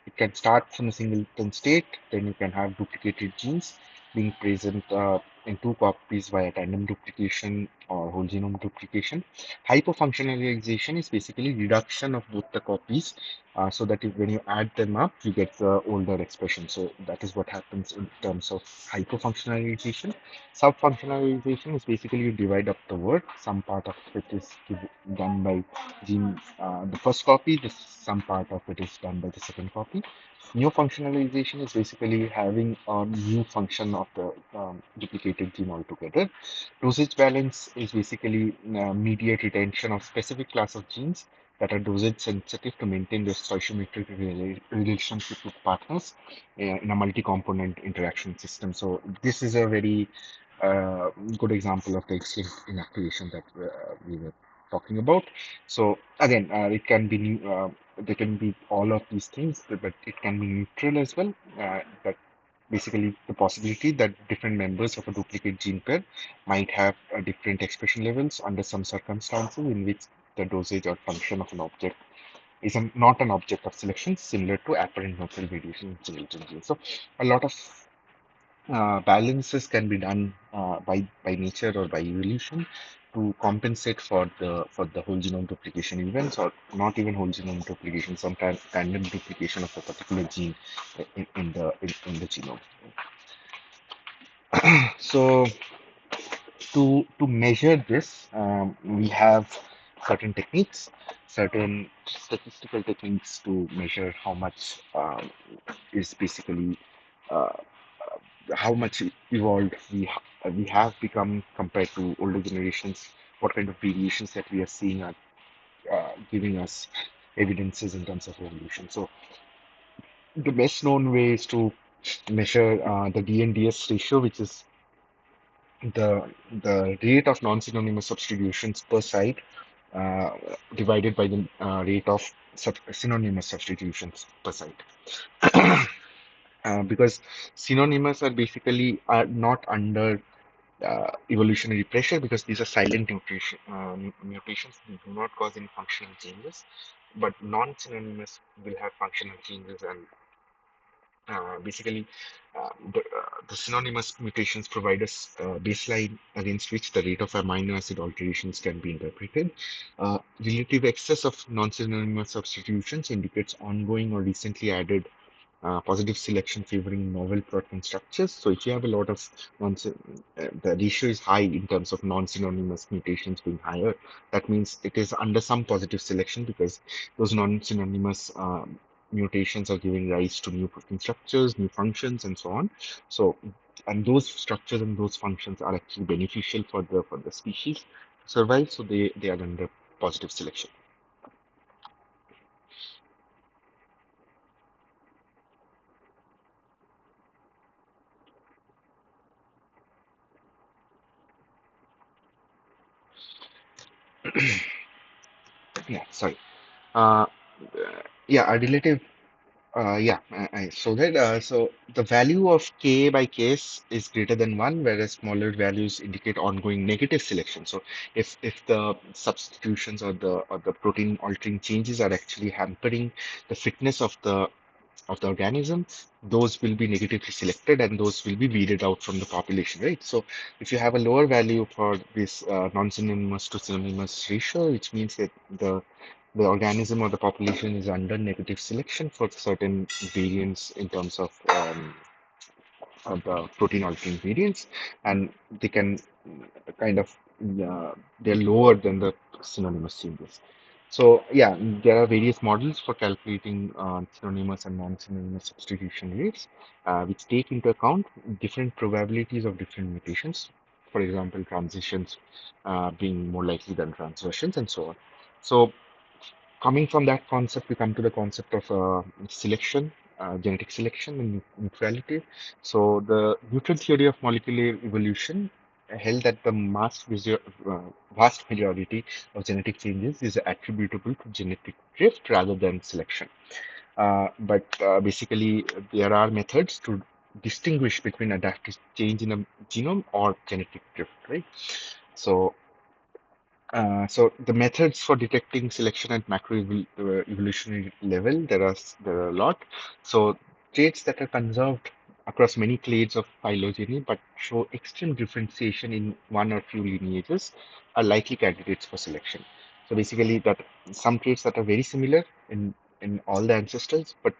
It can start from a singleton state, then you can have duplicated genes being present in two copies via tandem duplication or whole genome duplication. Hyperfunctionalization is basically reduction of both the copies, so that when you add them up, you get the older expression. So that is what happens in terms of hyperfunctionalization. Subfunctionalization is basically you divide up the word. Some part of it is done by gene, the first copy, some part of it is done by the second copy. New functionalization is basically having a new function of the duplicated gene altogether. Dosage balance is basically mediate retention of specific class of genes that are dosage sensitive to maintain their stoichiometric relationship with partners in a multi-component interaction system. So this is a very good example of the X-linked inactivation that we were talking about. So again, it can be they can be all of these things, but it can be neutral as well. That basically the possibility that different members of a duplicate gene pair might have different expression levels under some circumstances in which the dosage or function of an object is not an object of selection, similar to apparent neutral variation in singleton genes. So a lot of balances can be done by nature or by evolution to compensate for the whole genome duplication events, or not even whole genome duplication, sometimes tandem duplication of a particular gene in the genome. So to measure this, we have certain techniques, certain statistical techniques to measure how much is basically uh, how much evolved we have become compared to older generations, what kind of variations that we are seeing are giving us evidences in terms of evolution. So the best known way is to measure the DNDS ratio, which is the rate of non-synonymous substitutions per site uh, divided by the rate of synonymous substitutions per site. Because synonymous are basically are not under evolutionary pressure, because these are silent mutations. They do not cause any functional changes, but non-synonymous will have functional changes, and basically the synonymous mutations provide us a baseline against which the rate of amino acid alterations can be interpreted. Relative excess of non-synonymous substitutions indicates ongoing or recently added positive selection favoring novel protein structures. So if you have a lot of non the ratio is high in terms of non-synonymous mutations being higher, that means it is under some positive selection because those non-synonymous mutations are giving rise to new protein structures, new functions, and so on. So, and those structures and those functions are actually beneficial for the species to survive. So they are under positive selection. Yeah, sorry. Uh, yeah, a relative. Yeah, so that so the value of Ka by Ks is greater than one, whereas smaller values indicate ongoing negative selection. So if the substitutions or the protein altering changes are actually hampering the fitness of the organism, those will be negatively selected and those will be weeded out from the population, right? So if you have a lower value for this non-synonymous to synonymous ratio, which means that the organism or the population is under negative selection for certain variants in terms of the protein altering variants, and they can kind of they're lower than the synonymous changes. So yeah, there are various models for calculating synonymous and non-synonymous substitution rates, which take into account different probabilities of different mutations. For example, transitions being more likely than transversions, and so on. So coming from that concept, we come to the concept of selection, genetic selection, and neutrality. So, the neutral theory of molecular evolution held that the vast majority of genetic changes is attributable to genetic drift rather than selection. But basically, there are methods to distinguish between adaptive change in a genome or genetic drift, right? So, so the methods for detecting selection at evolutionary level, there are a lot. So traits that are conserved across many clades of phylogeny but show extreme differentiation in one or few lineages are likely candidates for selection. So basically, that some traits that are very similar in all the ancestors but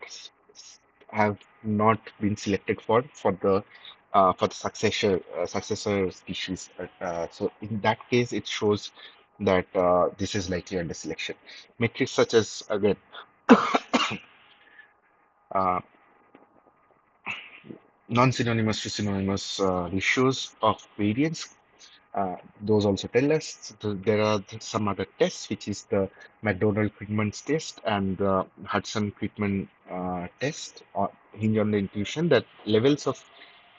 have not been selected for the successor species. So in that case, it shows that this is likely under selection. Metrics such as, again, uh, non-synonymous to synonymous ratios of variance, those also tell us there are some other tests, which is the McDonald-Friedman's test and the Hudson-Friedman test, hinge on the intuition that levels of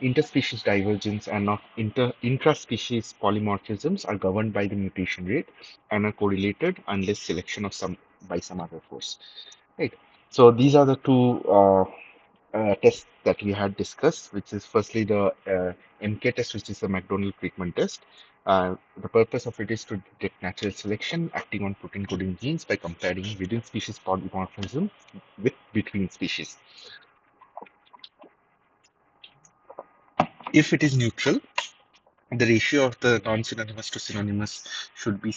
interspecies divergence and of intraspecies polymorphisms are governed by the mutation rate and are correlated unless selection of some by some other force. Right. So these are the two tests that we had discussed, which is firstly the MK test, which is the McDonald-Friedman test. The purpose of it is to detect natural selection acting on protein coding genes by comparing within species polymorphism with between species. If it is neutral, the ratio of the non-synonymous to synonymous should be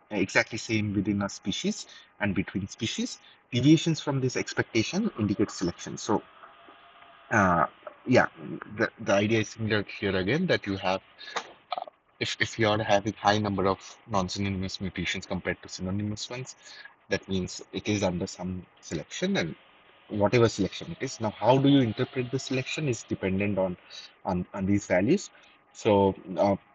exactly same within a species and between species. Deviations from this expectation indicate selection. So, uh, yeah, the idea is similar here again, that you have if you are having high number of non-synonymous mutations compared to synonymous ones, that means it is under some selection, and whatever selection it is. Now, how do you interpret the selection is dependent on these values. So,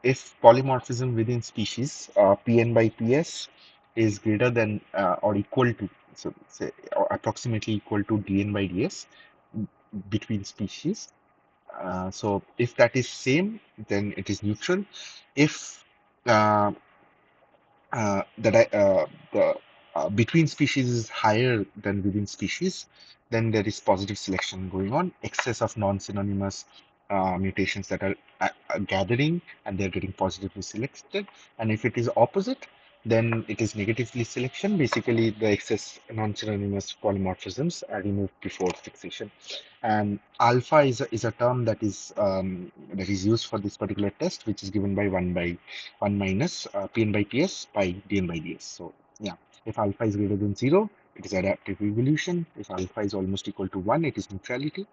if polymorphism within species, Pn by Ps is greater than or equal to, so say, or approximately equal to Dn by Ds between species. So, if that is same, then it is neutral. If uh, the between species is higher than within species, then there is positive selection going on. Excess of non-synonymous mutations that are gathering and they're getting positively selected. And if it is opposite, then it is negatively selection. Basically, the excess non-synonymous polymorphisms are removed before fixation. And alpha is a term that is used for this particular test, which is given by 1 minus Pn by Ps by Dn by ds. So yeah, if alpha is greater than 0, it is adaptive evolution. If alpha is almost equal to 1, it is neutrality.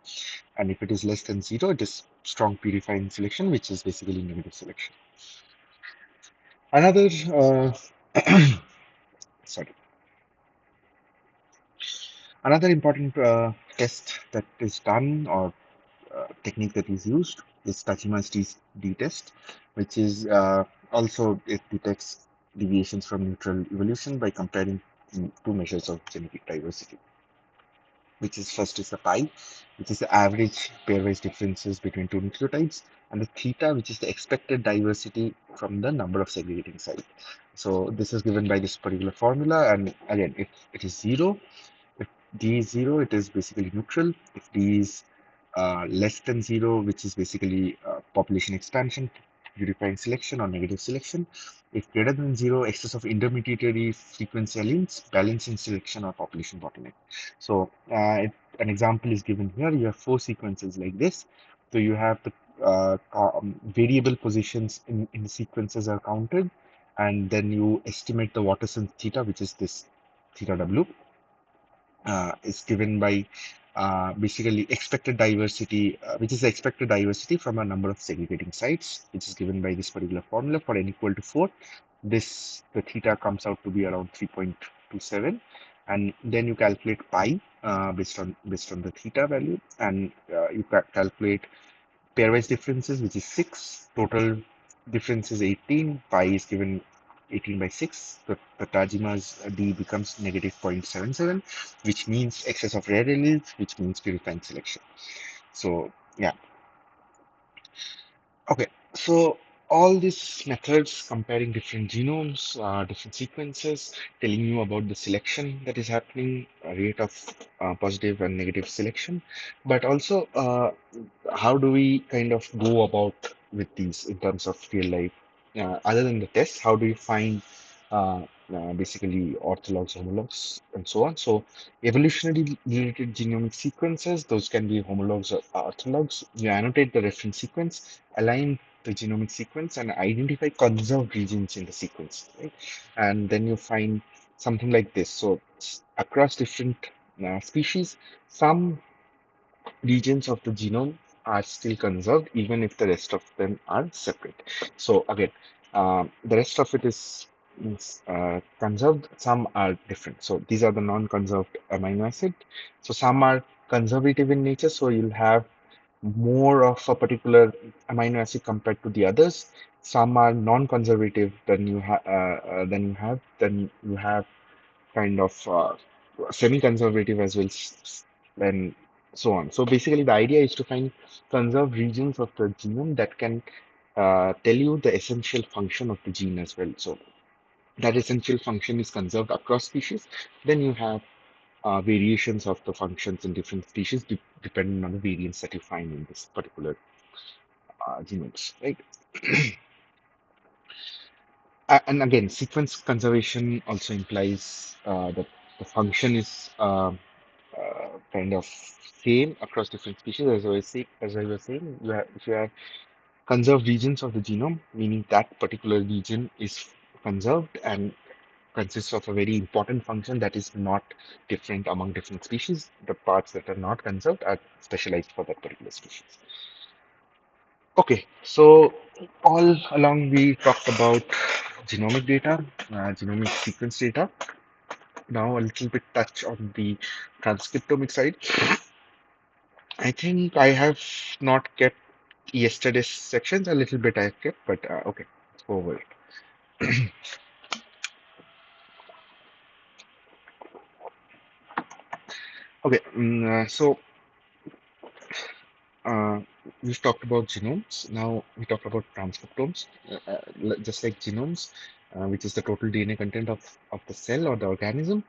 And if it is less than 0, it is strong purifying selection, which is basically negative selection. Another, sorry, another important test that is done, or technique that is used, is Tajima's D test, which is also, it detects deviations from neutral evolution by comparing two measures of genetic diversity, which is first is the pi, which is the average pairwise differences between two nucleotides, and the theta, which is the expected diversity from the number of segregating sites. So this is given by this particular formula, and again, if it is zero, if d is zero, it is basically neutral. If d is less than zero, which is basically population expansion, purifying selection, or negative selection. If greater than zero, excess of intermediary frequency alleles, balancing selection, or population bottleneck. So an example is given here. You have four sequences like this. So you have the variable positions in the sequences are counted, and then you estimate the Watterson theta, which is this theta w, is given by basically expected diversity, which is the expected diversity from a number of segregating sites, which is given by this particular formula for n equal to 4. The theta comes out to be around 3.27, and then you calculate pi based on the theta value, and you calculate pairwise differences, which is 6. Total difference is 18. Pi is given 18 by 6. The Tajima's D becomes negative 0.77, which means excess of rare alleles, which means purifying selection. So, yeah. Okay. So, all these methods comparing different genomes, different sequences, telling you about the selection that is happening, rate of positive and negative selection, but also how do we kind of go about with these in terms of real life? Other than the test, how do you find basically orthologs, homologs, and so on? So, evolutionary related genomic sequences, those can be homologs or orthologs. You annotate the reference sequence, align the genomic sequence, and identify conserved regions in the sequence, right? And then you find something like this. So, across different species, some regions of the genome are still conserved, even if the rest of them are separate. So again, the rest of it is conserved. Some are different. So these are the non-conserved amino acid. So some are conservative in nature. So you'll have more of a particular amino acid compared to the others. Some are non-conservative. Then you have kind of semi-conservative as well, and so on. So basically, the idea is to find conserved regions of the genome that can tell you the essential function of the gene as well. So that essential function is conserved across species. Then you have variations of the functions in different species depending on the variants that you find in this particular genomes, right? And again, sequence conservation also implies that the function is kind of same across different species. As I was saying, if you have conserved regions of the genome, meaning that particular region is conserved and consists of a very important function that is not different among different species. The parts that are not conserved are specialized for that particular species. Okay, so all along we talked about genomic data, genomic sequence data. Now a little bit touch on the transcriptomic side. I think I have not kept yesterday's sections. A little bit I have kept, but okay, let's go over it. Okay, so uh, we've talked about genomes. Now we talk about transcriptomes. Just like genomes, which is the total DNA content of the cell or the organism.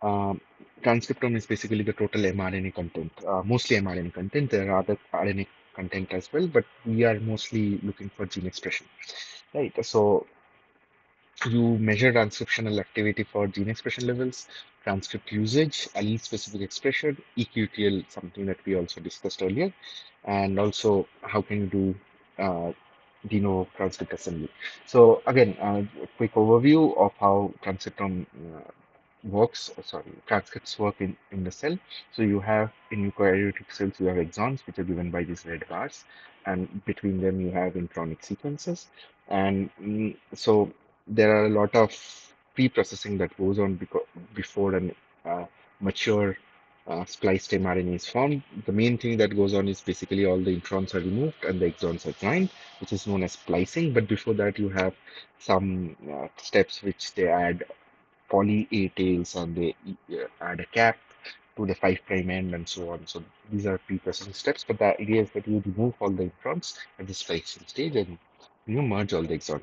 Um, Transcriptome is basically the total mRNA content, mostly mRNA content. There are other RNA content as well, but we are mostly looking for gene expression, right? So you measure transcriptional activity for gene expression levels, transcript usage, allele-specific expression, eQTL, something that we also discussed earlier, and also how can you do de novo transcript assembly. So again, a quick overview of how transcriptome transcripts work in the cell. So you have in eukaryotic cells, you have exons, which are given by these red bars, and between them you have intronic sequences. And so there are a lot of pre-processing that goes on before an mature spliced mRNA is formed. The main thing that goes on is basically all the introns are removed and the exons are joined, which is known as splicing. But before that, you have some steps which they add poly A tails and they add a cap to the 5' end and so on. So these are pre-processing steps, but the idea is that you remove all the introns at the splicing stage and you merge all the exons.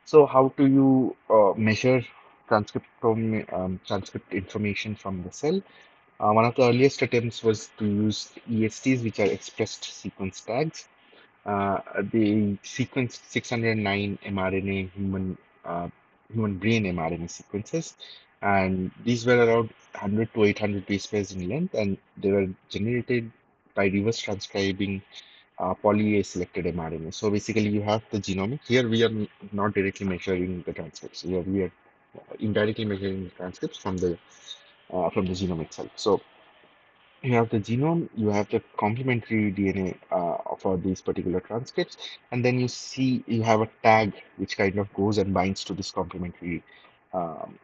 So how do you measure transcript information from the cell? One of the earliest attempts was to use ESTs, which are expressed sequence tags. They sequenced 609 mRNA human brain mRNA sequences, and these were around 100 to 800 base pairs in length, and they were generated by reverse transcribing poly-A selected mRNA. So basically, you have the genomic. Here, we are not directly measuring the transcripts. Here, we are indirectly measuring the transcripts from the genome itself. So you have the genome, you have the complementary DNA for these particular transcripts, and then you have a tag which kind of goes and binds to this um,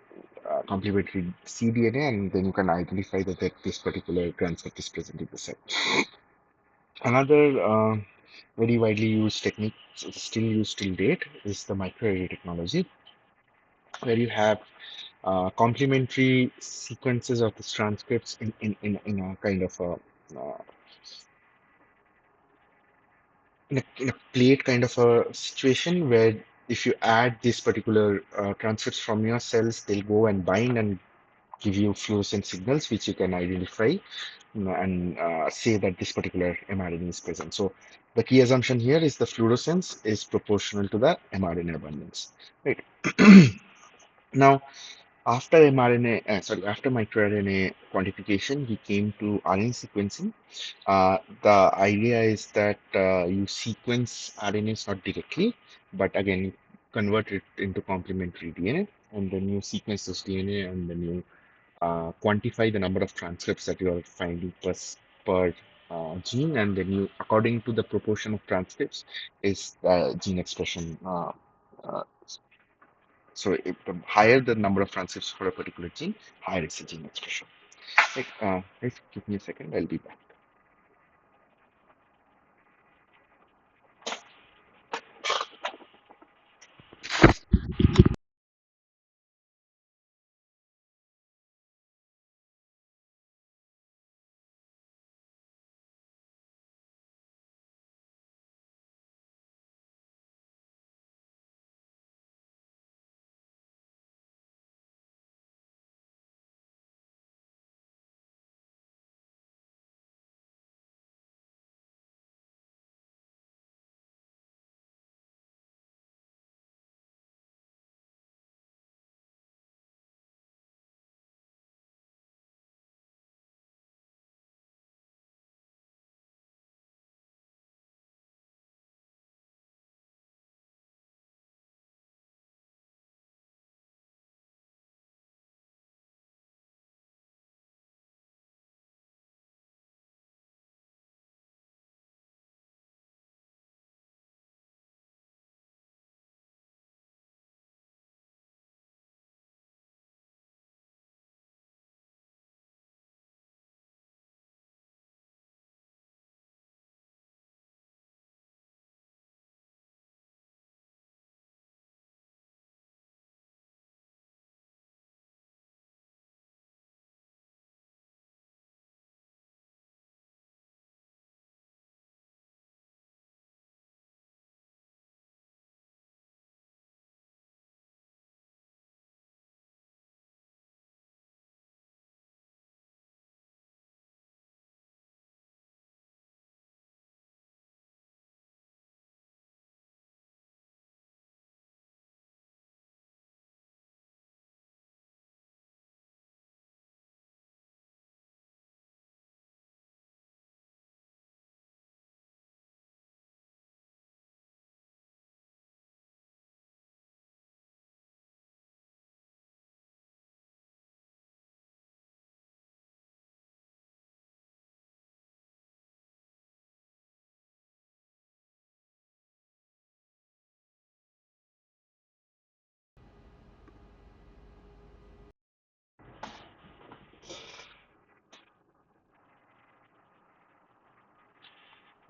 complementary cDNA, and then you can identify that this particular transcript is present in the cell. Another very widely used technique, still used till date, is the microarray technology, where you have complementary sequences of these transcripts in a kind of uh, in a plate kind of a situation where if you add these particular transcripts from your cells, they'll go and bind and give you fluorescent signals, which you can identify and say that this particular mRNA is present. So the key assumption here is the fluorescence is proportional to the mRNA abundance. Right. Now, after microRNA quantification, we came to RNA sequencing. The idea is that you sequence RNAs not directly, but again, you convert it into complementary DNA, and then you sequence this DNA, and then you quantify the number of transcripts that you are finding per gene, and then you, according to the proportion of transcripts, is the gene expression. Uh, so if the higher the number of transcripts for a particular gene, higher is the gene expression. Like, if give me a second, I'll be back.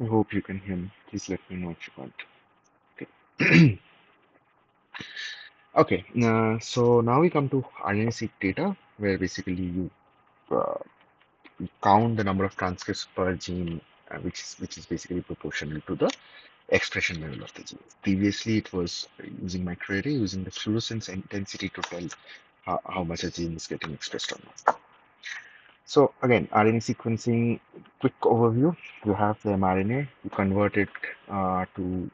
I hope you can hear me. Please let me know if you can't. Okay. Okay. So now we come to RNA-seq data, where basically uh, you count the number of transcripts per gene, which is basically proportional to the expression level of the gene. Previously, it was using microarray, using the fluorescence intensity to tell how much a gene is getting expressed or not. So again, RNA sequencing, quick overview. You have the mRNA, you convert it to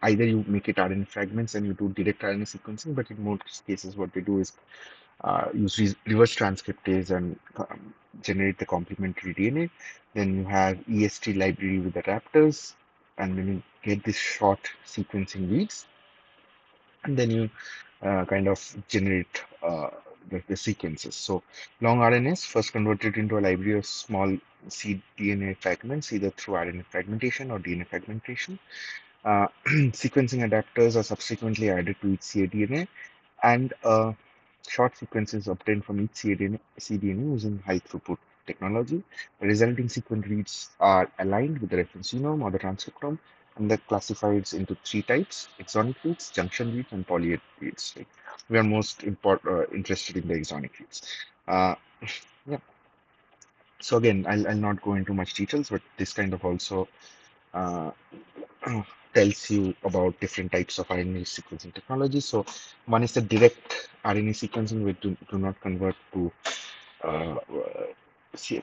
either you make it RNA fragments and you do direct RNA sequencing, but in most cases, what they do is use reverse transcriptase and generate the complementary DNA. Then you have EST library with adapters, and then you get this short sequencing reads, and then you kind of generate the sequences. So long RNAs first converted into a library of small cDNA fragments, either through RNA fragmentation or DNA fragmentation. Sequencing adapters are subsequently added to each cDNA, and short sequences obtained from each cDNA using high throughput technology. The resulting sequence reads are aligned with the reference genome or the transcriptome, and they're classified into three types: exonic reads, junction reads, and polyA reads. Like, we are most interested in the exonic reads. Uh, yeah. So again, I'll not go into much details, but this kind of also uh, tells you about different types of RNA sequencing technology. So one is the direct RNA sequencing, which do not convert to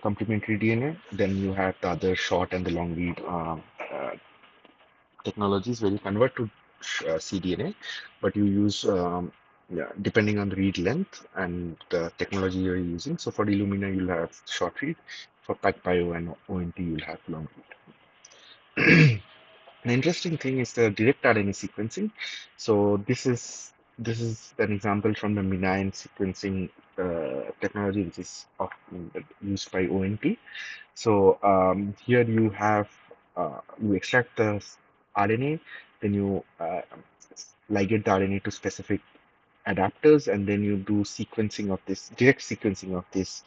complementary DNA. Then you have the other short and the long read technologies where you convert to cDNA, but you use yeah, depending on the read length and the technology you're using. So for Illumina, you'll have short read. For PacBio and ONT, you'll have long read. An interesting thing is the direct RNA sequencing. So this is an example from the MinION sequencing technology, which is often used by ONT. So here you have you extract the RNA, then you ligate the RNA to specific adapters, and then you do sequencing of this direct sequencing of this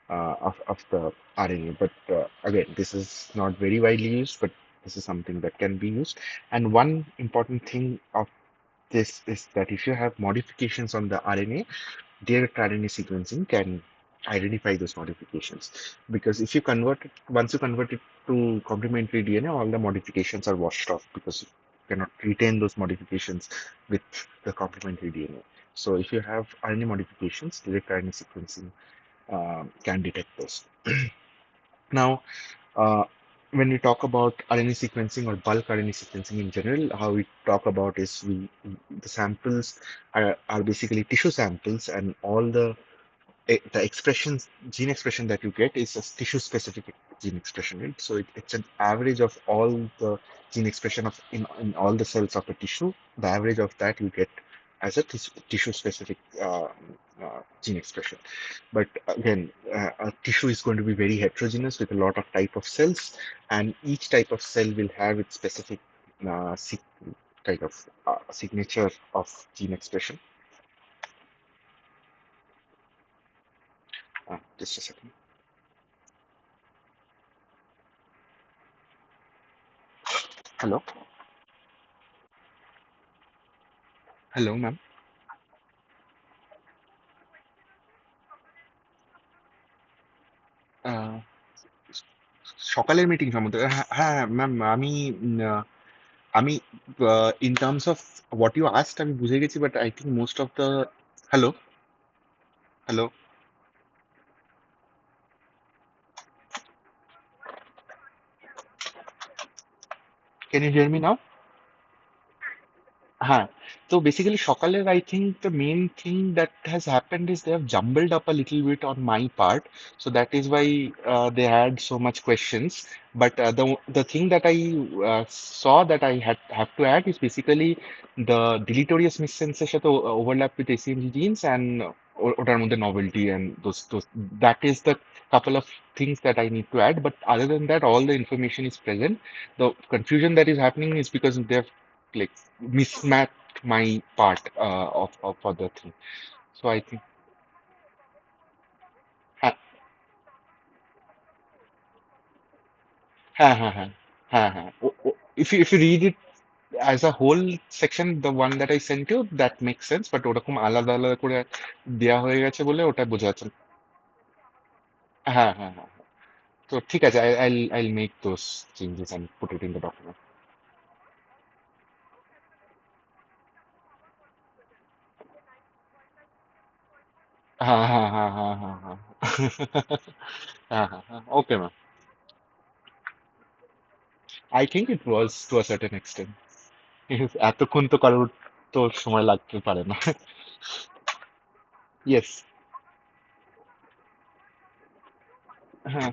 of the RNA. But again, this is not very widely used, but this is something that can be used. And one important thing of this is that if you have modifications on the RNA, direct RNA sequencing can identify those modifications. Because if you convert it, once you convert it to complementary DNA, all the modifications are washed off because you cannot retain those modifications with the complementary DNA. So if you have RNA modifications, direct RNA sequencing can detect those. Now, uh, when we talk about RNA sequencing or bulk RNA sequencing in general, how we talk about is the samples are basically tissue samples, and all the expressions, gene expression that you get is a tissue specific gene expression, right? So it's an average of all the gene expression of in all the cells of a tissue. The average of that you get as a tissue specific gene expression. But again, a tissue is going to be very heterogeneous with a lot of type of cells, and each type of cell will have its specific uh, sig- kind of signature of gene expression. Just a second. Hello, hello, ma'am. আহ, সকালের meeting সম্বন্ধে হ্যাঁ হ্যাঁ ma'am আমি in terms of what you asked আমি বুঝে গেছি but I think most of the hello hello can you hear me now Huh. So basically, Shokaler, I think the main thing that has happened is they have jumbled up a little bit on my part. So that is why they had so much questions. But the thing that I saw that I had have to add is basically the deleterious missenses সাথে overlap with ACMG genes and ওটার মধ্যে novelty and those that is the couple of things that I need to add. But other than that, all the information is present. The confusion that is happening is because they've like mismatched my part of other thing. So I think, হ্যাঁ হ্যাঁ হ্যাঁ হ্যাঁ If you read it as a whole section, the one that I sent you, that makes sense, but ওরকম আলাদা আলাদা করে দেয়া হয়ে গেছে বলে ওটা বোঝা যাচ্ছে না। হ্যাঁ। তো ঠিক আছে, I'll make those changes and put it in the document. হ্যাঁ। হ্যাঁ। Okay, ma'am. I think it was to a certain extent. এতক্ষণ তো কারোর তো সময় লাগতে পারে না। Yes. হ্যাঁ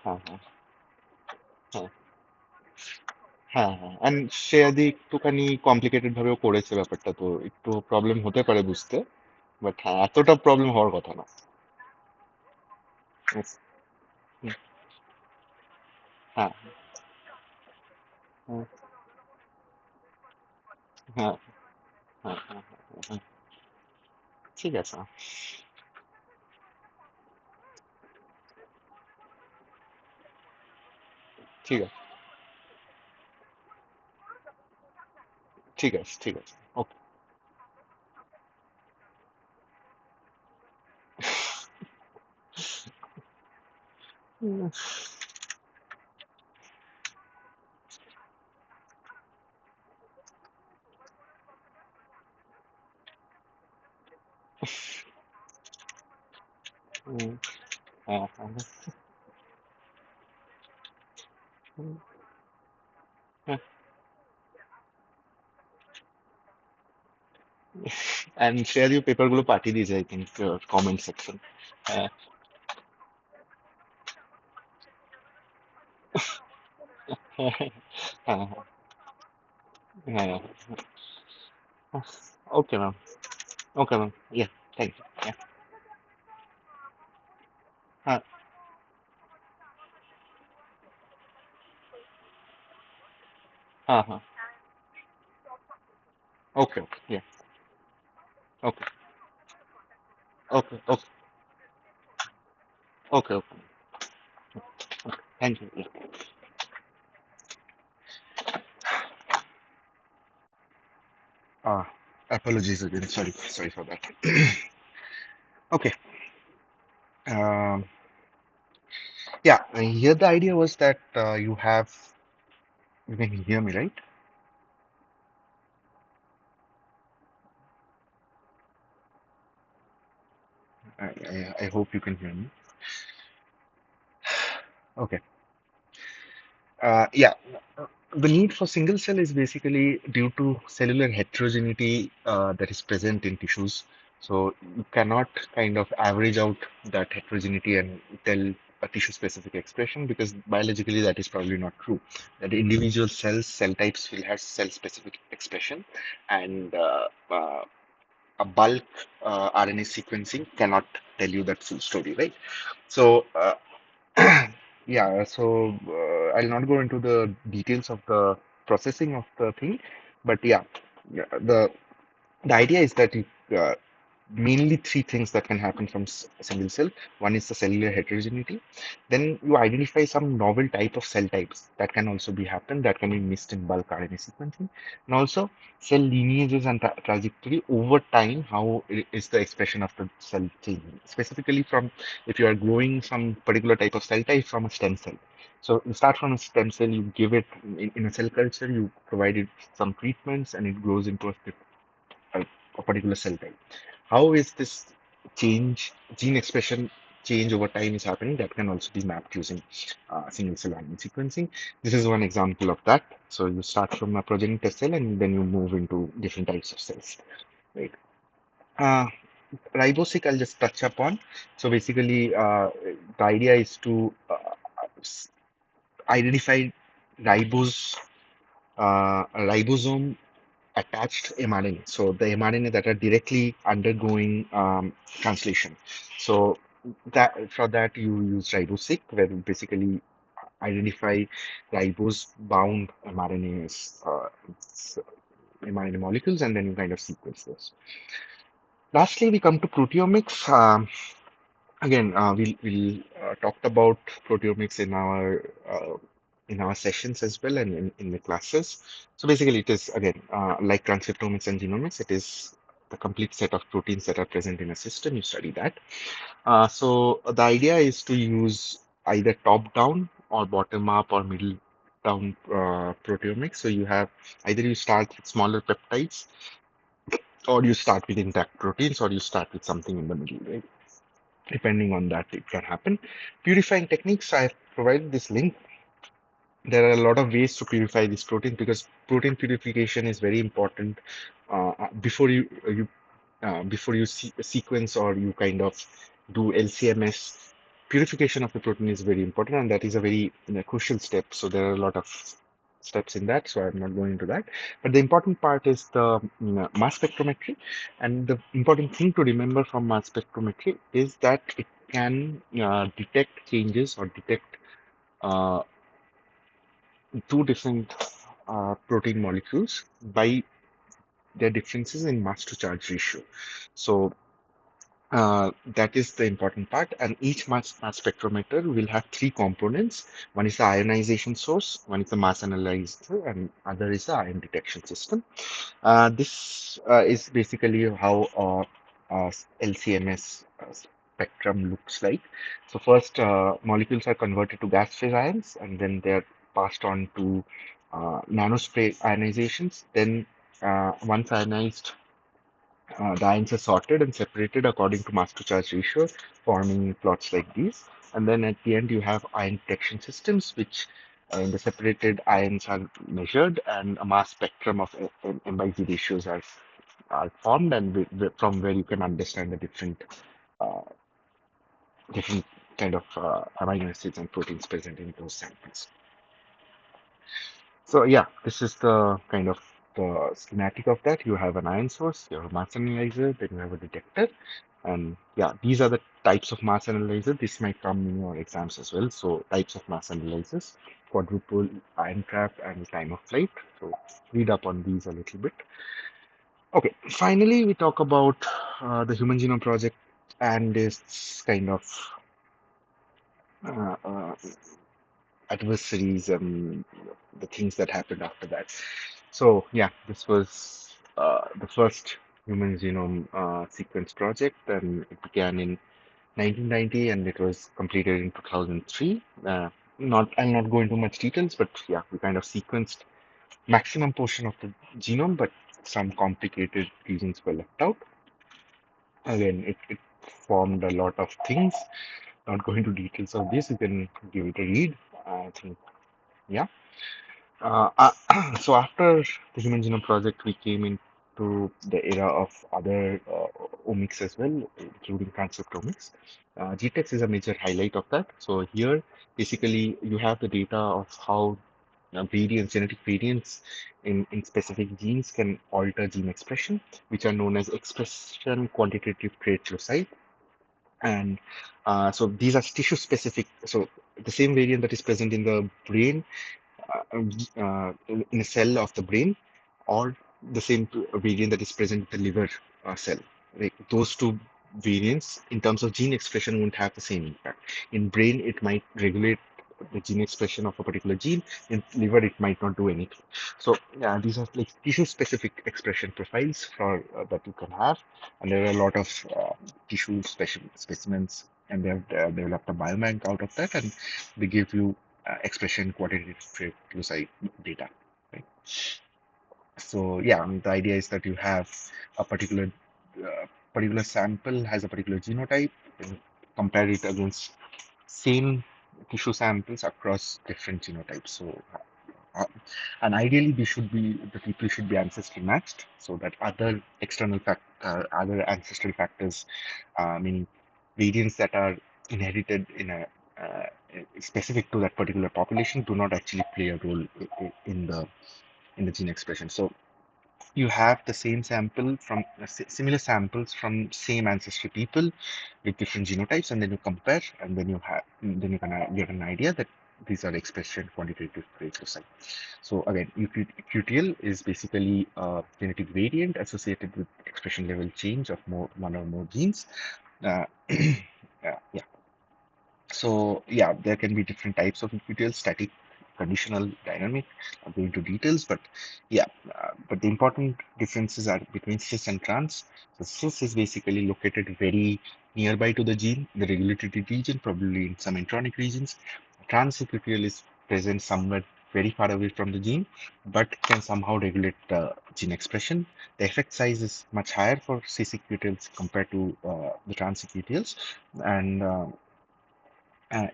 হ্যাঁ। হ্যাঁ অ্যান্ড সে যদি একটুখানি কমপ্লিকেটেড ভাবেও করেছে ব্যাপারটা, তো একটু প্রবলেম হতে পারে বুঝতে, বাট হ্যাঁ, এতটা প্রবলেম হওয়ার কথা না। Yes. হুম, হ্যাঁ হ্যাঁ হ্যাঁ হ্যাঁ। ঠিক আছে, ঠিক আছে, ঠিক আছে ওকে। হ্যাঁ। অ্যান্ড সে আজকে পেপারগুলো পাঠিয়ে দিয়েছে, আই থিঙ্ক, কমেন্ট সেকশন। হ্যাঁ হ্যাঁ হ্যাঁ। Okay ma'am, okay ma'am, yeah, thank you. হ্যাঁ হ্যাঁ। Okay okay, yeah, okay okay okay, thank you. Apologies again, sorry for that. Okay. um, yeah, here the idea was that you can hear me, right? I hope you can hear me. Okay. Yeah, the need for single cell is basically due to cellular heterogeneity that is present in tissues. So you cannot kind of average out that heterogeneity and tell a tissue-specific expression, because biologically that is probably not true. That individual cells, cell types will have cell-specific expression, and a bulk RNA sequencing cannot tell you that full story, right? So yeah, so I'll not go into the details of the processing of the thing, but yeah, the idea is that mainly three things that can happen from a single cell. One is the cellular heterogeneity. Then you identify some novel type of cell types that can also be happen, that can be missed in bulk RNA sequencing, and also cell lineages and trajectory over time. How is the expression of the cell changing? Specifically, from if you are growing some particular type of cell type from a stem cell. So you start from a stem cell, you give it in a cell culture, you provide it some treatments, and it grows into a, a particular cell type. How is this gene expression change over time is happening? That can also be mapped using single cell RNA sequencing. This is one example of that. So you start from a progenitor cell and then you move into different types of cells, right? Uh, Ribosic, I'll just touch upon. So basically, the idea is to identify ribose, ribosome attached mRNA. So the mRNA that are directly undergoing translation. So that for that you use RiboSeq, where you basically identify ribose bound mRNAs, mRNA molecules, and then you kind of sequence those. Lastly, we come to proteomics. Again, we'll talked about proteomics in our sessions as well and in the classes. So basically, it is again like transcriptomics and genomics. It is the complete set of proteins that are present in a system. You study that. So the idea is to use either top-down or bottom-up or middle-down proteomics. So you have either you start with smaller peptides, or you start with intact proteins, or you start with something in the middle, right? Depending on that, it can happen. Purifying techniques, I provided this link. There are a lot of ways to purify this protein because protein purification is very important before you sequence or you kind of do LCMS. Purification of the protein is very important, and that is a very crucial step. So there are a lot of steps in that, so I'm not going into that. But the important part is the mass spectrometry, and the important thing to remember from mass spectrometry is that it can detect changes or detect uh, two different protein molecules by their differences in mass to charge ratio. So that is the important part. And each mass spectrometer will have three components. One is the ionization source, one is the mass analyzer, and other is the ion detection system. This is basically how LCMS spectrum looks like. So first, molecules are converted to gas phase ions, and then they're passed on to nanospray ionizations. Then, once ionized, the ions are sorted and separated according to mass to charge ratio, forming plots like these. And then at the end, you have ion detection systems, which in the separated ions are measured, and a mass spectrum of M by Z ratios are formed, and from where you can understand the uh, different kind of amino acids and proteins present in those samples. So yeah, this is the kind of the schematic of that. You have an ion source, you have a mass analyzer, then you have a detector. And yeah, these are the types of mass analyzer. This might come in your exams as well. So types of mass analyzers, quadruple, ion trap, and time of flight. So read up on these a little bit. Okay, finally we talk about the Human Genome Project and its kind of uh, uh, adversaries and the things that happened after that. So yeah, this was the first human genome sequence project, and it began in 1990, and it was completed in 2003. I'll not go into much details, but yeah, we kind of sequenced maximum portion of the genome, but some complicated regions were left out. Again, it formed a lot of things. Not going into details of this, you can give it a read. I think, yeah. So after the Human Genome Project, we came into the era of other omics as well, including transcriptomics. GTEx is a major highlight of that. So here, basically, you have the data of how genetic variants in specific genes can alter gene expression, which are known as expression quantitative trait loci. And so these are tissue specific. So the same variant that is present in the brain in a cell of the brain, or the same variant that is present in the liver cell. Like those two variants, in terms of gene expression, won't have the same impact. In brain, it might regulate the gene expression of a particular gene. In liver, it might not do anything. So yeah, these are like tissue-specific expression profiles for that you can have, and there are a lot of tissue specimens, and they have developed a biobank out of that, and they give you expression quantitative trait loci data, right? So yeah, I mean, the idea is that you have a particular sample has a particular genotype, and compare it against same tissue samples across different genotypes. So uh, and ideally, the people should be ancestry matched, so that other ancestral factors, meaning variants that are inherited uh, specific to that particular population, do not actually play a role in the gene expression. So you have the same sample from similar samples from same ancestry people with different genotypes, and then you compare, and then you can get an idea that these are expression quantitative traits loci. So again, QTL is basically a genetic variant associated with expression level change of one or more genes. Uh, yeah. So yeah, there can be different types of NPTEL: static, conditional, dynamic. I'll go into details, but yeah, but the important differences are between cis and trans. So cis is basically located very nearby to the gene, the regulated region, probably in some intronic regions. Trans equatorial is present somewhere very far away from the gene, but can somehow regulate the gene expression. The effect size is much higher for cis equatorials compared to the trans equatorials, and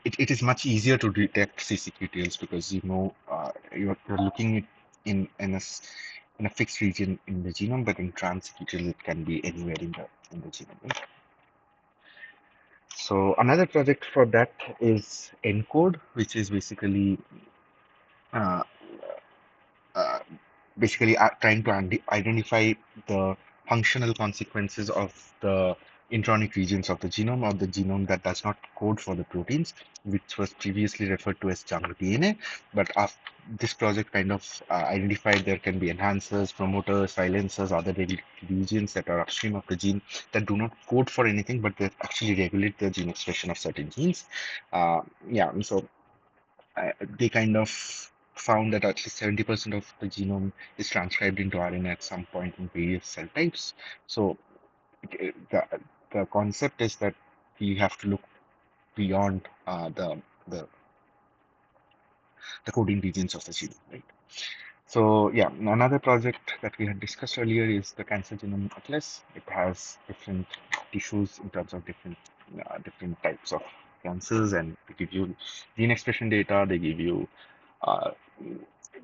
it is much easier to detect CCQTLs because you're looking it in a fixed region in the genome, but in trans-QTL it can be anywhere in the genome. Right? So another project for that is ENCODE, which is uh, uh, trying to identify the functional consequences of the intronic regions of the genome, or the genome that does not code for the proteins, which was previously referred to as junk DNA. But this project kind of identified there can be enhancers, promoters, silencers, other regulatory regions that are upstream of the gene that do not code for anything, but they actually regulate the gene expression of certain genes. Yeah, and so uh, they kind of found that at least 70% of the genome is transcribed into RNA at some point in various cell types. So the concept is that we have to look beyond the, the coding regions of the genome, right? So yeah, another project that we had discussed earlier is the Cancer Genome Atlas. It has different tissues in terms of different types of cancers, and they give you gene expression data. They give you uh,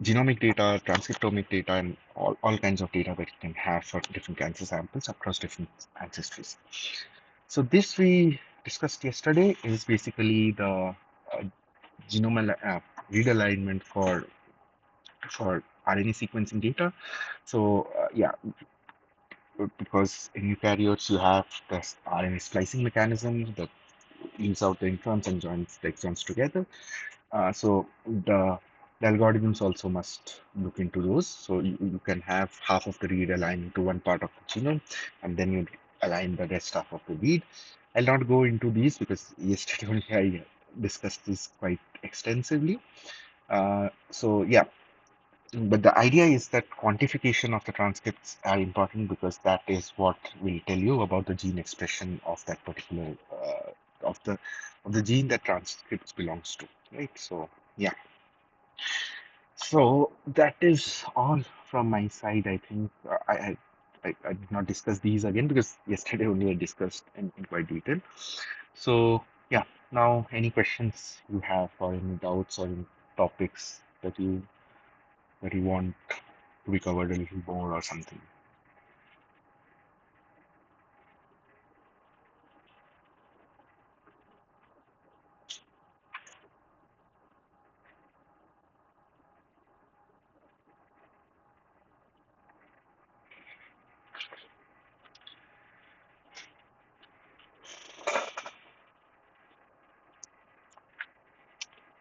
genomic data, transcriptomic data, and all kinds of data that you can have for different cancer samples across different ancestries. So this we discussed yesterday is basically the genome read alignment for RNA sequencing data. So yeah, because in eukaryotes you have this RNA splicing mechanism that leaves out the introns and joins the exons together. So the algorithms also must look into those. So you can have half of the read aligned to one part of the genome, and then you align the rest half of the read. I'll not go into these because yesterday only I discussed this quite extensively. So yeah, but the idea is that quantification of the transcripts are important because that is what will tell you about the gene expression of that particular of the gene that transcripts belongs to, right? So yeah, so that is all from my side. I think I did not discuss these again because yesterday only I discussed in quite detail. So yeah, now any questions you have or any doubts or any topics that you want to be covered a little more or something.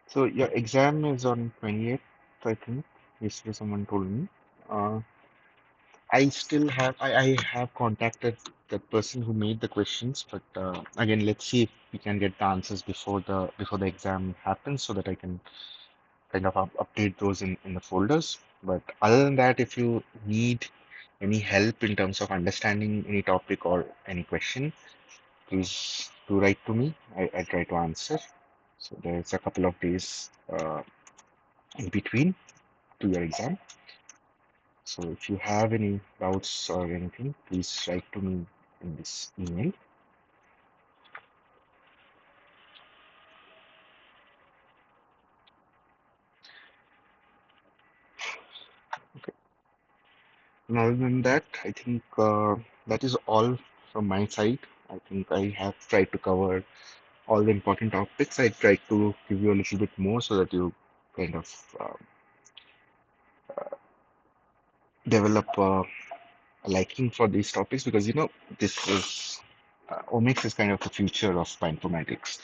So your exam is on 28th, I think. Yesterday someone told me. Uh, I have contacted the person who made the questions, but again, let's see if we can get the answers before the exam happens so that I can kind of update those in the folders. But other than that, if you need any help in terms of understanding any topic or any question, please do write to me. I'll try to answer. So there's a couple of days in between to your exam. So if you have any doubts or anything, please write to me in this email. Okay. And other than that, I think that is all from my side. I think I have tried to cover all the important topics. I tried to give you a little bit more so that you kind of develop a liking for these topics because this is omics is kind of the future of bioinformatics.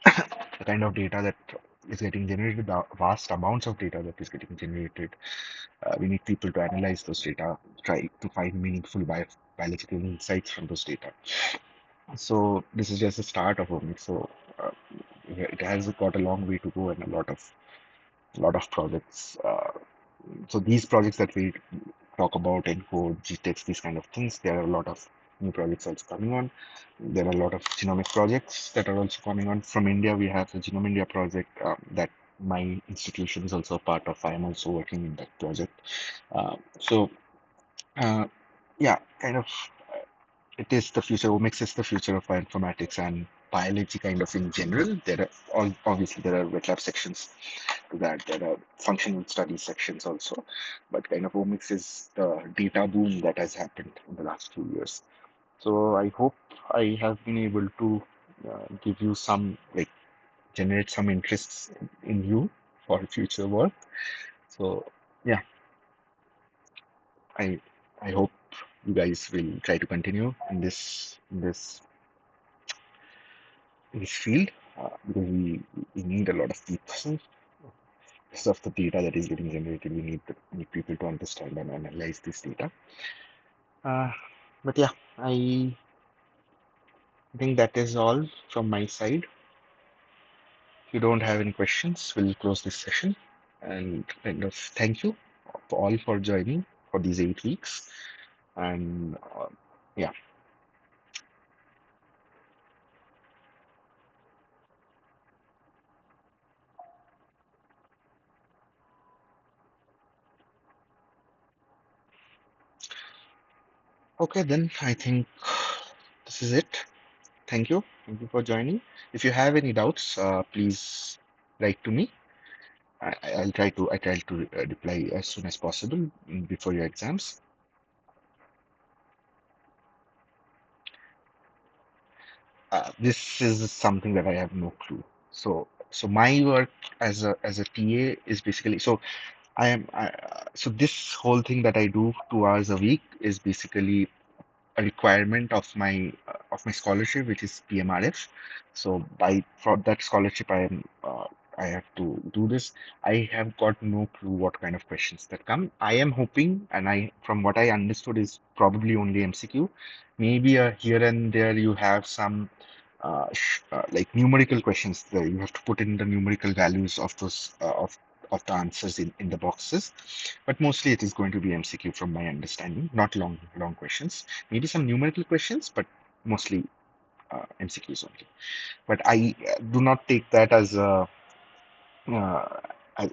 The kind of data that is getting generated, the vast amounts of data that is getting generated. We need people to analyze those data, try to find meaningful biological insights from those data. So this is just the start of omics. So uh, it has got a long way to go and a lot of projects. So these projects that we talk about, ENCODE, GTEx, these kind of things, there are a lot of new projects also coming on. There are a lot of genomic projects that are also coming on. From India, we have the Genome India project that my institution is also a part of. I am also working in that project. So, uh, yeah, kind of, it is the future. Omics is the future of bioinformatics and biology, kind of in general. There are obviously there are wet lab sections to that. There are functional studies sections also, but kind of omics is the data boom that has happened in the last few years. So I hope I have been able to give you some, like, generate some interests in you for future work. So yeah, I I hope you guys will try to continue in this field because we need a lot of people. Because of the data that is getting generated, we need people to understand and analyze this data. Uh, but yeah, I think that is all from my side. If you don't have any questions, we'll close this session. And kind of thank you all for joining for these 8 weeks. And yeah, okay, then I think this is it. Thank you. Thank you for joining. If you have any doubts, please write to me. I'll try to reply as soon as possible before your exams. This is something that I have no clue. So my work as a TA is basically, so so this whole thing that I do 2 hours a week is basically a requirement of my scholarship, which is PMRF. So by for that scholarship, I have to do this. I have got no clue what kind of questions that come. I am hoping, and from what I understood, is probably only MCQ. Maybe here and there you have some like numerical questions there. You have to put in the numerical values of those of the answers in the boxes, but mostly it is going to be MCQ from my understanding, not long questions. Maybe some numerical questions, but mostly MCQs only. But I do not take that uh,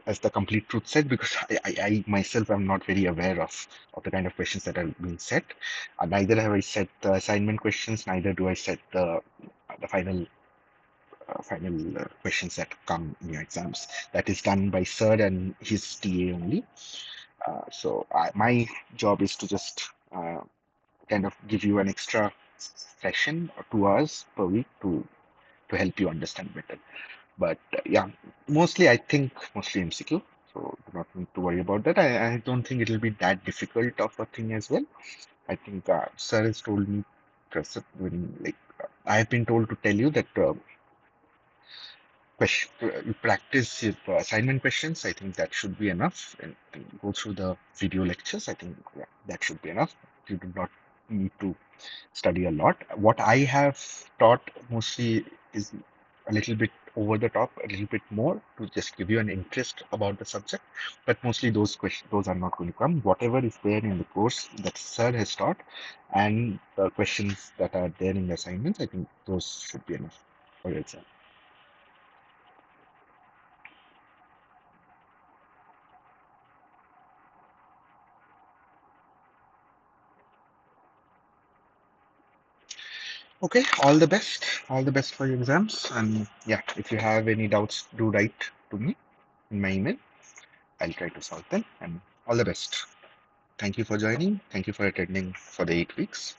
as the complete truth set, because I myself am not very aware of the kind of questions that are being set. Neither have I set the assignment questions, neither do I set the final questions that come in your exams. That is done by Sir and his TA only. My job is to just kind of give you an extra session or 2 hours per week to help you understand better. But yeah, mostly MCQ. So do not need to worry about that. I don't think it'll be that difficult of a thing as well. I think Sir has told me, I have been told to tell you that you practice your assignment questions. I think that should be enough, and go through the video lectures. I think, yeah, that should be enough. You do not need to study a lot. What I have taught mostly is a little bit over the top, a little bit more to just give you an interest about the subject. But mostly those are not going to come. Whatever is there in the course that Sir has taught, and the questions that are there in the assignments, I think those should be enough for your exam. Okay, all the best. All the best for your exams. And yeah, if you have any doubts, do write to me in my email. I'll try to solve them. And all the best. Thank you for joining. Thank you for attending for the 8 weeks.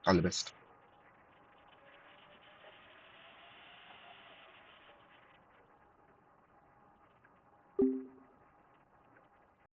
All the best.